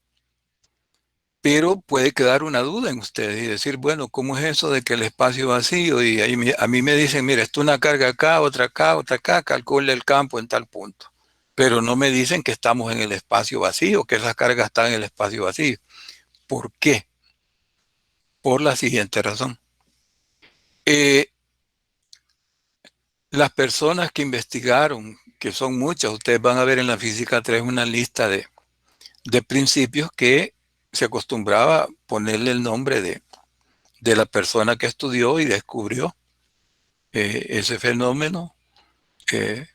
Pero puede quedar una duda en ustedes y decir, bueno, ¿cómo es eso de que el espacio vacío? Y ahí a mí me dicen, mira, esto es una carga acá, otra acá, calcule el campo en tal punto. Pero no me dicen que estamos en el espacio vacío, que esa carga está en el espacio vacío. ¿Por qué? Por la siguiente razón. Eh, las personas que investigaron, que son muchas, ustedes van a ver en la física 3 una lista de principios que se acostumbraba a ponerle el nombre de la persona que estudió y descubrió ese fenómeno eh,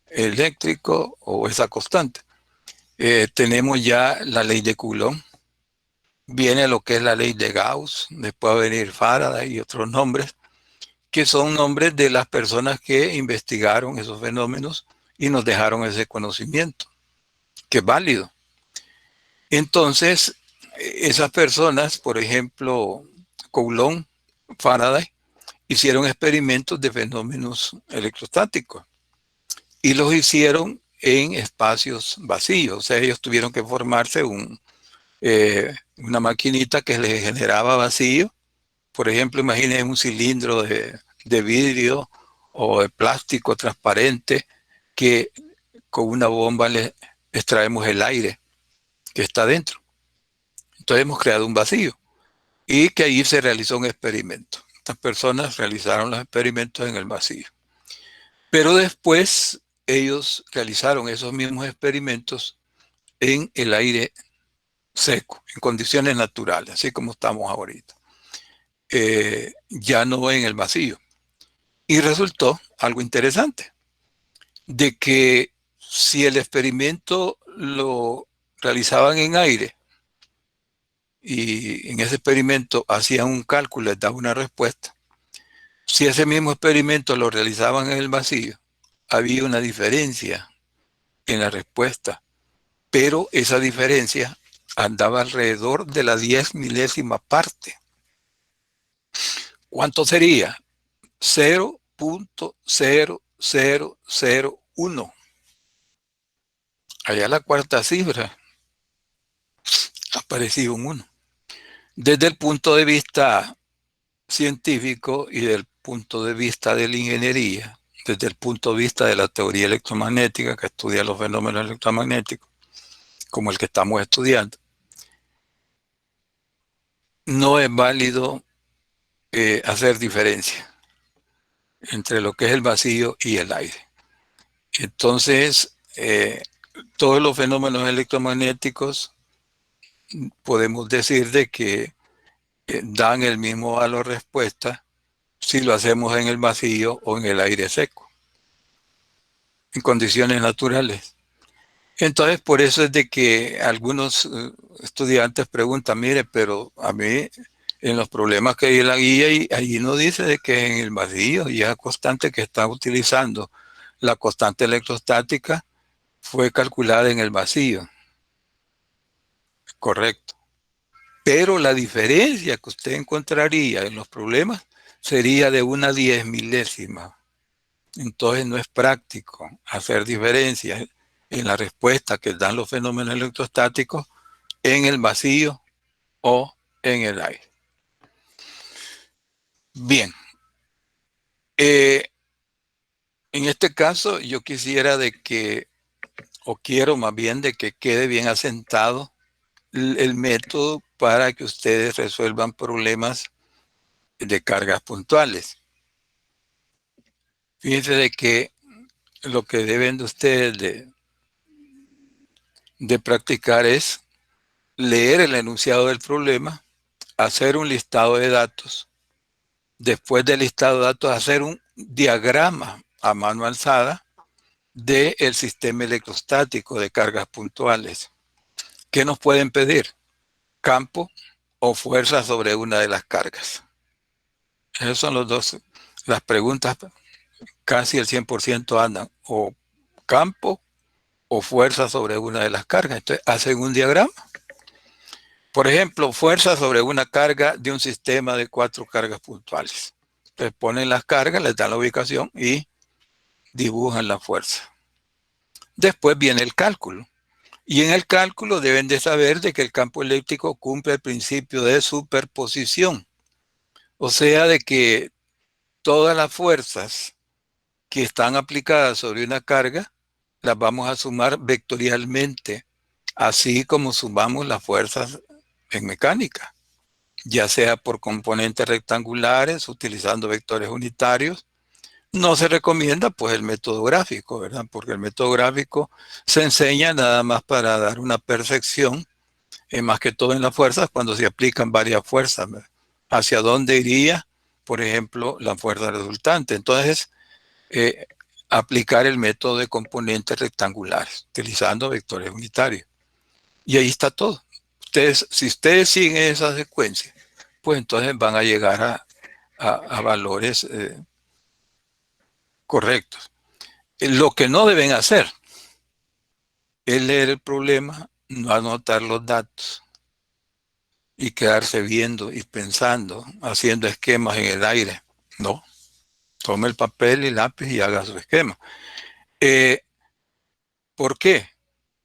eléctrico o esa constante. Tenemos ya la ley de Coulomb, viene lo que es la ley de Gauss, después va a venir Faraday y otros nombres, que son nombres de las personas que investigaron esos fenómenos y nos dejaron ese conocimiento, que es válido. Entonces, esas personas, por ejemplo, Coulomb, Faraday, hicieron experimentos de fenómenos electrostáticos y los hicieron en espacios vacíos. O sea, ellos tuvieron que formarse una maquinita que les generaba vacío. Por ejemplo, imaginen un cilindro de vidrio o de plástico transparente que con una bomba le extraemos el aire que está dentro. Entonces hemos creado un vacío y que ahí se realizó un experimento. Estas personas realizaron los experimentos en el vacío. Pero después ellos realizaron esos mismos experimentos en el aire seco, en condiciones naturales, así como estamos ahorita. Ya no en el vacío. Y resultó algo interesante, de que si el experimento lo realizaban en aire y en ese experimento hacían un cálculo, les daban una respuesta, si ese mismo experimento lo realizaban en el vacío, había una diferencia en la respuesta, pero esa diferencia andaba alrededor de la 10 milésima parte. ¿Cuánto sería? 0.0001. Allá la cuarta cifra apareció un 1. Desde el punto de vista científico y del punto de vista de la ingeniería, desde el punto de vista de la teoría electromagnética que estudia los fenómenos electromagnéticos, como el que estamos estudiando, no es válido hacer diferencia entre lo que es el vacío y el aire. Entonces, todos los fenómenos electromagnéticos podemos decir de que dan el mismo valor respuesta si lo hacemos en el vacío o en el aire seco, en condiciones naturales. Entonces, por eso es de que algunos estudiantes preguntan, mire, pero a mí en los problemas que hay en la guía, y allí no dice de que en el vacío, y esa constante que está utilizando, la constante electrostática, fue calculada en el vacío. Correcto. Pero la diferencia que usted encontraría en los problemas sería de una 10 milésima. Entonces no es práctico hacer diferencias en la respuesta que dan los fenómenos electrostáticos en el vacío o en el aire. Bien. En este caso, yo quisiera de que, o quiero más bien, de que quede bien asentado el método para que ustedes resuelvan problemas de cargas puntuales. Fíjense de que lo que deben de ustedes de practicar es leer el enunciado del problema, hacer un listado de datos, después del listado de datos hacer un diagrama a mano alzada del sistema electrostático de cargas puntuales. ¿Qué nos pueden pedir? Campo o fuerza sobre una de las cargas. Esas son las preguntas, casi el 100% andan o campo o fuerza sobre una de las cargas. Entonces hacen un diagrama. Por ejemplo, fuerza sobre una carga de un sistema de 4 cargas puntuales. Entonces ponen las cargas, les dan la ubicación y dibujan la fuerza. Después viene el cálculo. Y en el cálculo deben de saber de que el campo eléctrico cumple el principio de superposición. O sea, de que todas las fuerzas que están aplicadas sobre una carga las vamos a sumar vectorialmente, así como sumamos las fuerzas en mecánica, ya sea por componentes rectangulares, utilizando vectores unitarios. No se recomienda pues el método gráfico, ¿verdad? Porque el método gráfico se enseña nada más para dar una percepción, más que todo en las fuerzas, cuando se aplican varias fuerzas, ¿verdad? Hacia dónde iría, por ejemplo, la fuerza resultante. Entonces, eh, aplicar el método de componentes rectangulares, utilizando vectores unitarios. Y ahí está todo. Si ustedes siguen esa secuencia, pues entonces van a llegar a valores correctos. Lo que no deben hacer es leer el problema, no anotar los datos y quedarse viendo y pensando, haciendo esquemas en el aire. No, tome el papel y lápiz y haga su esquema. ¿Por qué?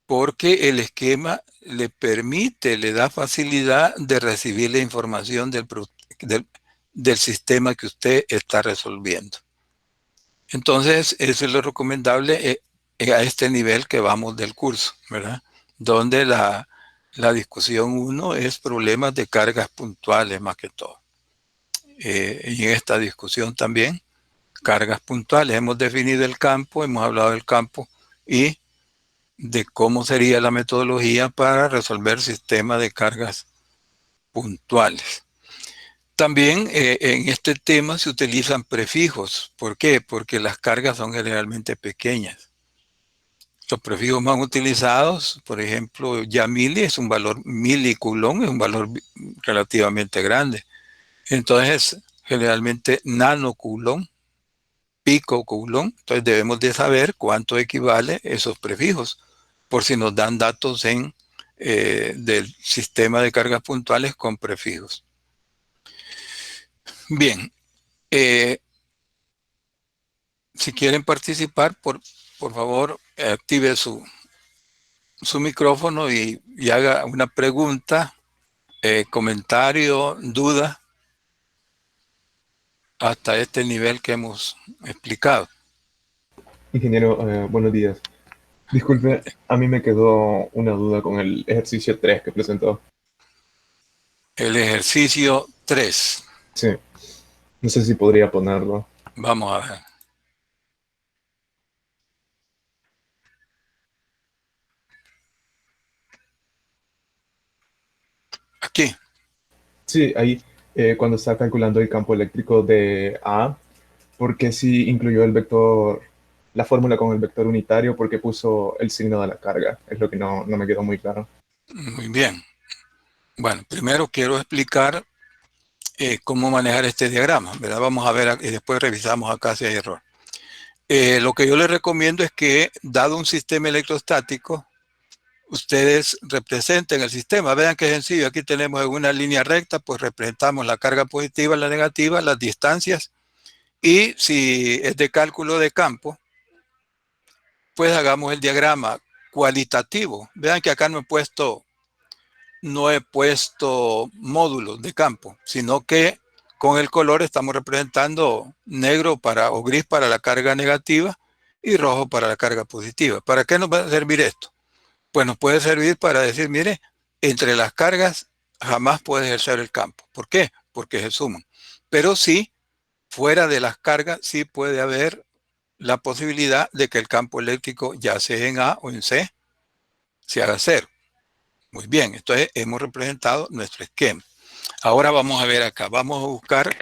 Porque el esquema le permite, le da facilidad de recibir la información del sistema que usted está resolviendo. Entonces, eso es lo recomendable a este nivel que vamos del curso, ¿verdad? Donde la discusión 1 es problemas de cargas puntuales más que todo. Y en esta discusión también, cargas puntuales. Hemos definido el campo, hemos hablado del campo y de cómo sería la metodología para resolver sistemas de cargas puntuales. También en este tema se utilizan prefijos. ¿Por qué? Porque las cargas son generalmente pequeñas. Los prefijos más utilizados, por ejemplo, ya mili es un valor, milicoulomb es un valor relativamente grande. Entonces, generalmente nanocoulomb, picocoulomb, entonces debemos de saber cuánto equivale esos prefijos, por si nos dan datos del sistema de cargas puntuales con prefijos. Bien, si quieren participar, por favor, active su micrófono y haga una pregunta, comentario, duda, hasta este nivel que hemos explicado. Ingeniero, buenos días. Disculpe, a mí me quedó una duda con el ejercicio 3 que presentó. El ejercicio 3. Sí, no sé si podría ponerlo. Vamos a ver. Aquí. Sí, ahí cuando está calculando el campo eléctrico de A, ¿por qué sí incluyó el vector, la fórmula con el vector unitario? ¿Por qué puso el signo de la carga? Es lo que no me quedó muy claro. Muy bien. Bueno, primero quiero explicar cómo manejar este diagrama, ¿verdad? Vamos a ver y después revisamos acá si hay error. Lo que yo les recomiendo es que, dado un sistema electrostático, ustedes representen el sistema. Vean qué sencillo. Aquí tenemos en una línea recta, pues representamos la carga positiva, la negativa, las distancias. Y si es de cálculo de campo, pues hagamos el diagrama cualitativo. Vean que acá no he puesto módulos de campo, sino que Con el color estamos representando negro o gris para la carga negativa y rojo para la carga positiva. ¿Para qué nos va a servir esto? Pues nos puede servir para decir, mire, entre las cargas jamás puede ejercer el campo. ¿Por qué? Porque se suman. Pero sí, fuera de las cargas, sí puede haber la posibilidad de que el campo eléctrico, ya sea en A o en C, se haga cero. Muy bien, entonces hemos representado nuestro esquema. Ahora vamos a ver acá, vamos a buscar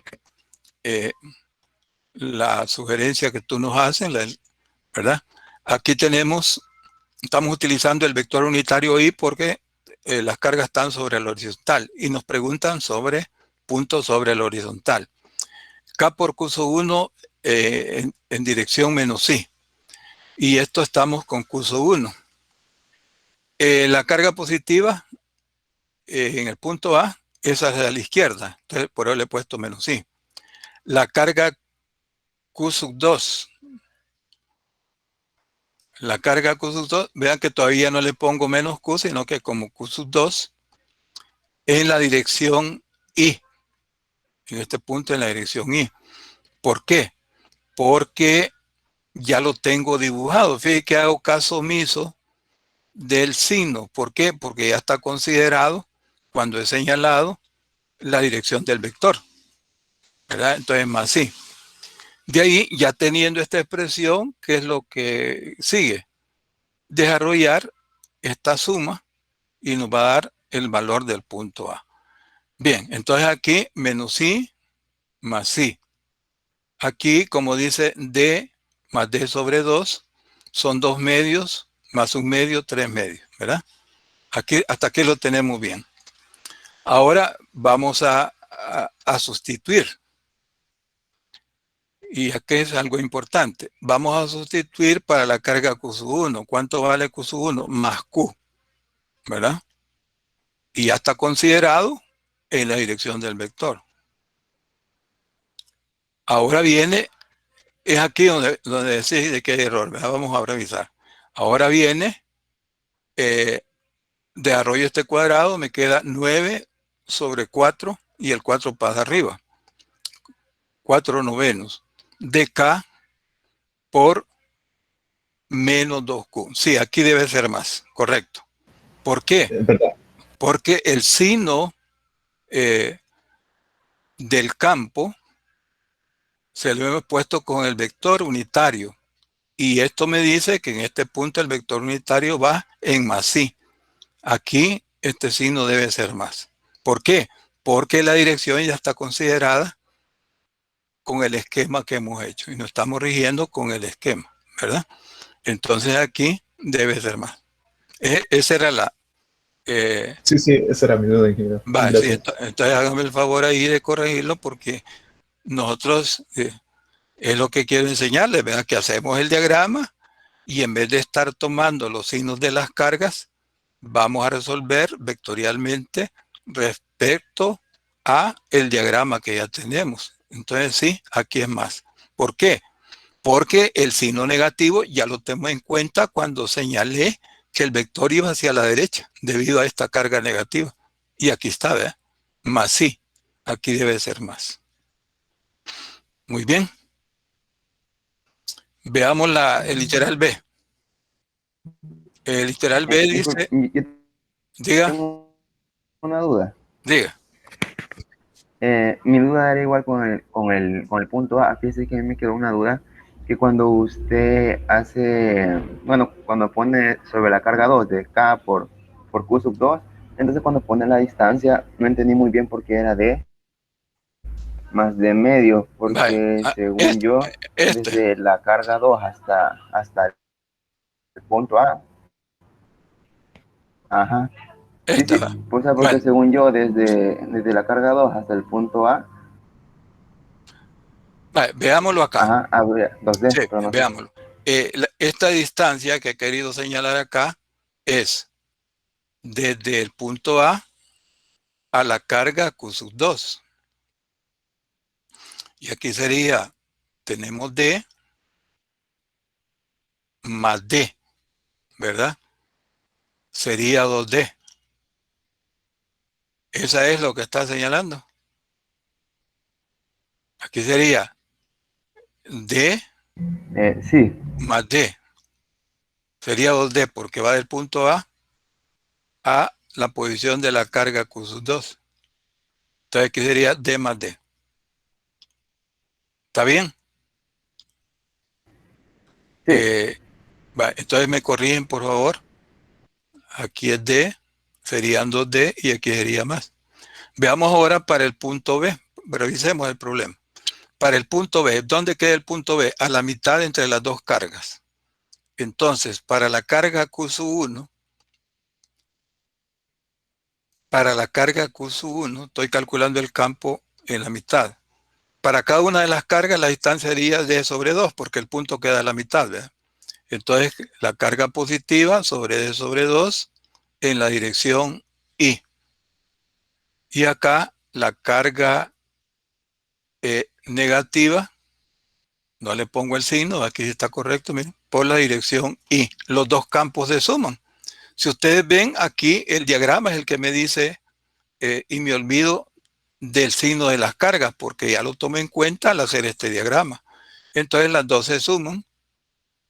la sugerencia que tú nos haces, ¿verdad? Aquí estamos utilizando el vector unitario I porque las cargas están sobre el horizontal y nos preguntan sobre puntos sobre el horizontal. K por curso 1 en dirección menos I. Y esto estamos con curso 1. La carga positiva en el punto A es hacia la izquierda. Entonces, por eso le he puesto menos I. La carga Q sub 2. La carga Q sub 2, vean que todavía no le pongo menos Q, sino que como Q sub 2 en la dirección I. En este punto en la dirección I. ¿Por qué? Porque ya lo tengo dibujado. Fíjense que hago caso omiso del signo. ¿Por qué? Porque ya está considerado cuando he señalado la dirección del vector, ¿verdad? Entonces más sí. De ahí, ya teniendo esta expresión, ¿qué es lo que sigue? Desarrollar esta suma y nos va a dar el valor del punto A. Bien, entonces aquí menos I más I. Aquí, como dice D más D sobre 2, son 2 medios más 1 medio, 3 medios, ¿verdad? Aquí, hasta aquí lo tenemos bien. Ahora vamos a sustituir. Y aquí es algo importante. Vamos a sustituir para la carga Q sub 1. ¿Cuánto vale Q sub 1? Más Q, ¿verdad? Y ya está considerado en la dirección del vector. Ahora viene, es aquí donde decís de que hay error, ¿verdad? Vamos a revisar. Ahora viene, desarrollo este cuadrado, me queda 9 sobre 4 y el 4 pasa arriba. 4 novenos de K por menos 2Q. Sí, aquí debe ser más, correcto. ¿Por qué? ¿Verdad? Porque el signo del campo se lo hemos puesto con el vector unitario. Y esto me dice que en este punto el vector unitario va en más I. Aquí este signo debe ser más. ¿Por qué? Porque la dirección ya está considerada con el esquema que hemos hecho y nos estamos rigiendo con el esquema, ¿verdad? Entonces aquí debe ser más. Esa era la... Sí, sí, esa era mi duda, ingeniero. vale, sí, Gracias. entonces hágame el favor ahí de corregirlo porque nosotros es lo que quiero enseñarles, ¿verdad? Que hacemos el diagrama y en vez de estar tomando los signos de las cargas, vamos a resolver vectorialmente respecto a el diagrama que ya tenemos. Entonces sí, aquí es más. ¿Por qué? Porque el signo negativo ya lo tengo en cuenta cuando señalé que el vector iba hacia la derecha debido a esta carga negativa. Y aquí está, ¿verdad? Más sí, aquí debe ser más. Muy bien. Veamos el literal B. El literal B dice, Yo diga, tengo una duda. diga. Mi duda era igual con el punto A. Fíjese que a mí me quedó una duda que cuando usted hace, bueno, cuando pone sobre la carga 2 de K por Q sub 2, entonces cuando pone la distancia, no entendí muy bien por qué era D más D medio, Vale. porque según yo, Este, desde la carga 2 hasta el punto A, ajá, sí, esta sí, va. pues porque Bueno, según yo, desde la carga 2 hasta el punto A, vale, veámoslo acá. ajá, habría 2D, Sí, pero no sé. veámoslo. Esta distancia que he querido señalar acá es desde el punto a la carga Q sub 2. Y aquí sería, tenemos D más D, ¿verdad? Sería 2D. Esa es lo que está señalando. Aquí sería D Sí, más D. Sería 2D porque va del punto a la posición de la carga Q sub 2. Entonces aquí sería D más D. ¿Está bien? sí, Entonces me corrigen, por favor. Aquí es D, serían 2D y aquí sería más. Veamos ahora para el punto B. Revisemos el problema. Para el punto B, ¿dónde queda el punto B? A la mitad entre las dos cargas. Entonces, para la carga Q sub 1, estoy calculando el campo en la mitad. Para cada una de las cargas, la distancia sería D sobre 2, porque el punto queda a la mitad, ¿verdad? Entonces, la carga positiva sobre D sobre 2 en la dirección I. Y acá la carga negativa, no le pongo el signo, aquí está correcto, miren, por la dirección I. Los dos campos se suman. Si ustedes ven aquí, el diagrama es el que me dice, y me olvido del signo de las cargas, porque ya lo tomé en cuenta al hacer este diagrama. Entonces las dos se suman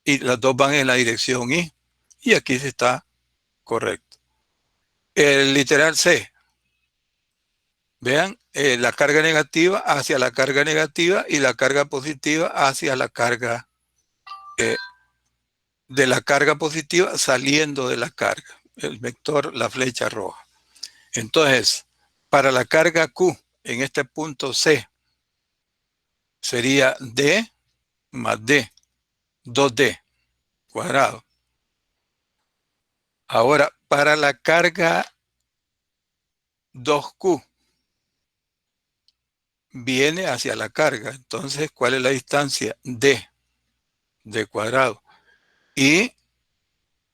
y las dos van en la dirección I. Y aquí sí está correcto. El literal C. Vean, la carga negativa hacia la carga negativa y la carga positiva hacia la carga de la carga positiva saliendo de la carga. El vector, la flecha roja. Entonces, para la carga Q en este punto C sería D más D, 2D cuadrado. Ahora, para la carga 2Q viene hacia la carga. Entonces, ¿cuál es la distancia? D cuadrado. Y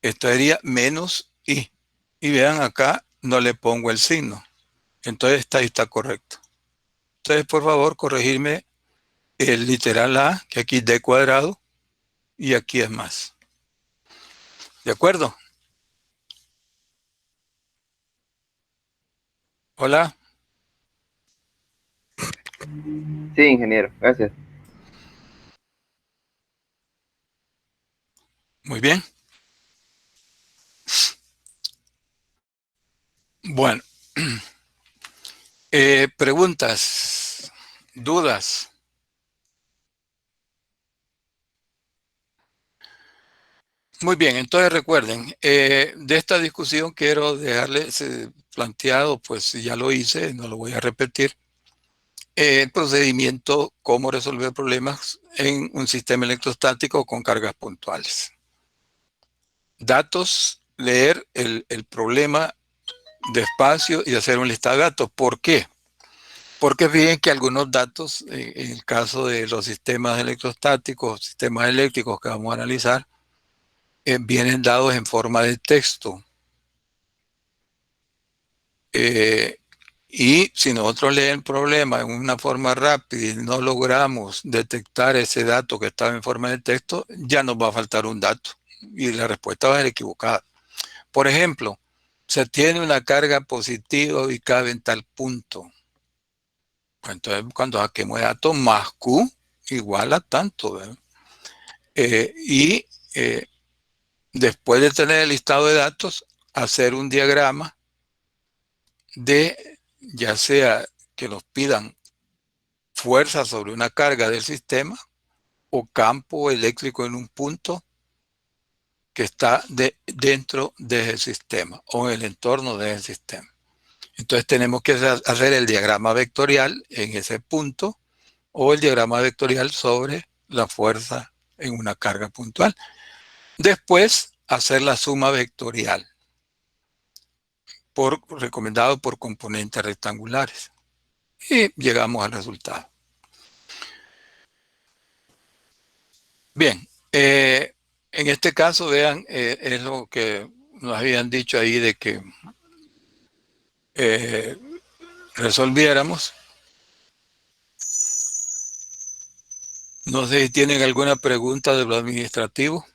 esto sería menos I. Y vean acá, no le pongo el signo. Entonces, ahí está correcto. Entonces, por favor, corregirme el literal A, que aquí es D cuadrado, y aquí es más. ¿De acuerdo? Hola. sí, ingeniero, gracias. Muy bien. Bueno, preguntas, dudas. Muy bien, entonces recuerden, de esta discusión quiero dejarles planteado, pues ya lo hice, no lo voy a repetir, el procedimiento, cómo resolver problemas en un sistema electrostático con cargas puntuales. Datos, leer el problema despacio y hacer un listado de datos. ¿Por qué? Porque fíjense que algunos datos, en el caso de los sistemas electrostáticos, sistemas eléctricos que vamos a analizar, vienen dados en forma de texto. Y si nosotros leemos el problema en una forma rápida y no logramos detectar ese dato que estaba en forma de texto, ya nos va a faltar un dato y la respuesta va a ser equivocada. Por ejemplo, se tiene una carga positiva ubicada en tal punto. Entonces, cuando saquemos el dato más Q igual a tanto, ¿verdad? Y después de tener el listado de datos, hacer un diagrama de, ya sea que nos pidan fuerza sobre una carga del sistema o campo eléctrico en un punto que está dentro del sistema o en el entorno del sistema. Entonces tenemos que hacer el diagrama vectorial en ese punto o el diagrama vectorial sobre la fuerza en una carga puntual. Después, hacer la suma vectorial recomendado por componentes rectangulares. Y llegamos al resultado. Bien, en este caso, vean, es lo que nos habían dicho ahí de que resolviéramos. No sé si tienen alguna pregunta de lo administrativo.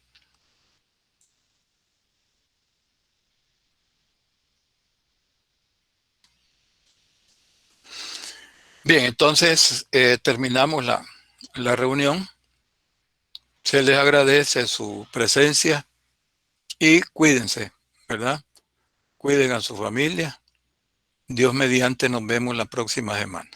Bien, entonces terminamos la reunión. Se les agradece su presencia y cuídense, ¿verdad? Cuiden a su familia. Dios mediante, nos vemos la próxima semana.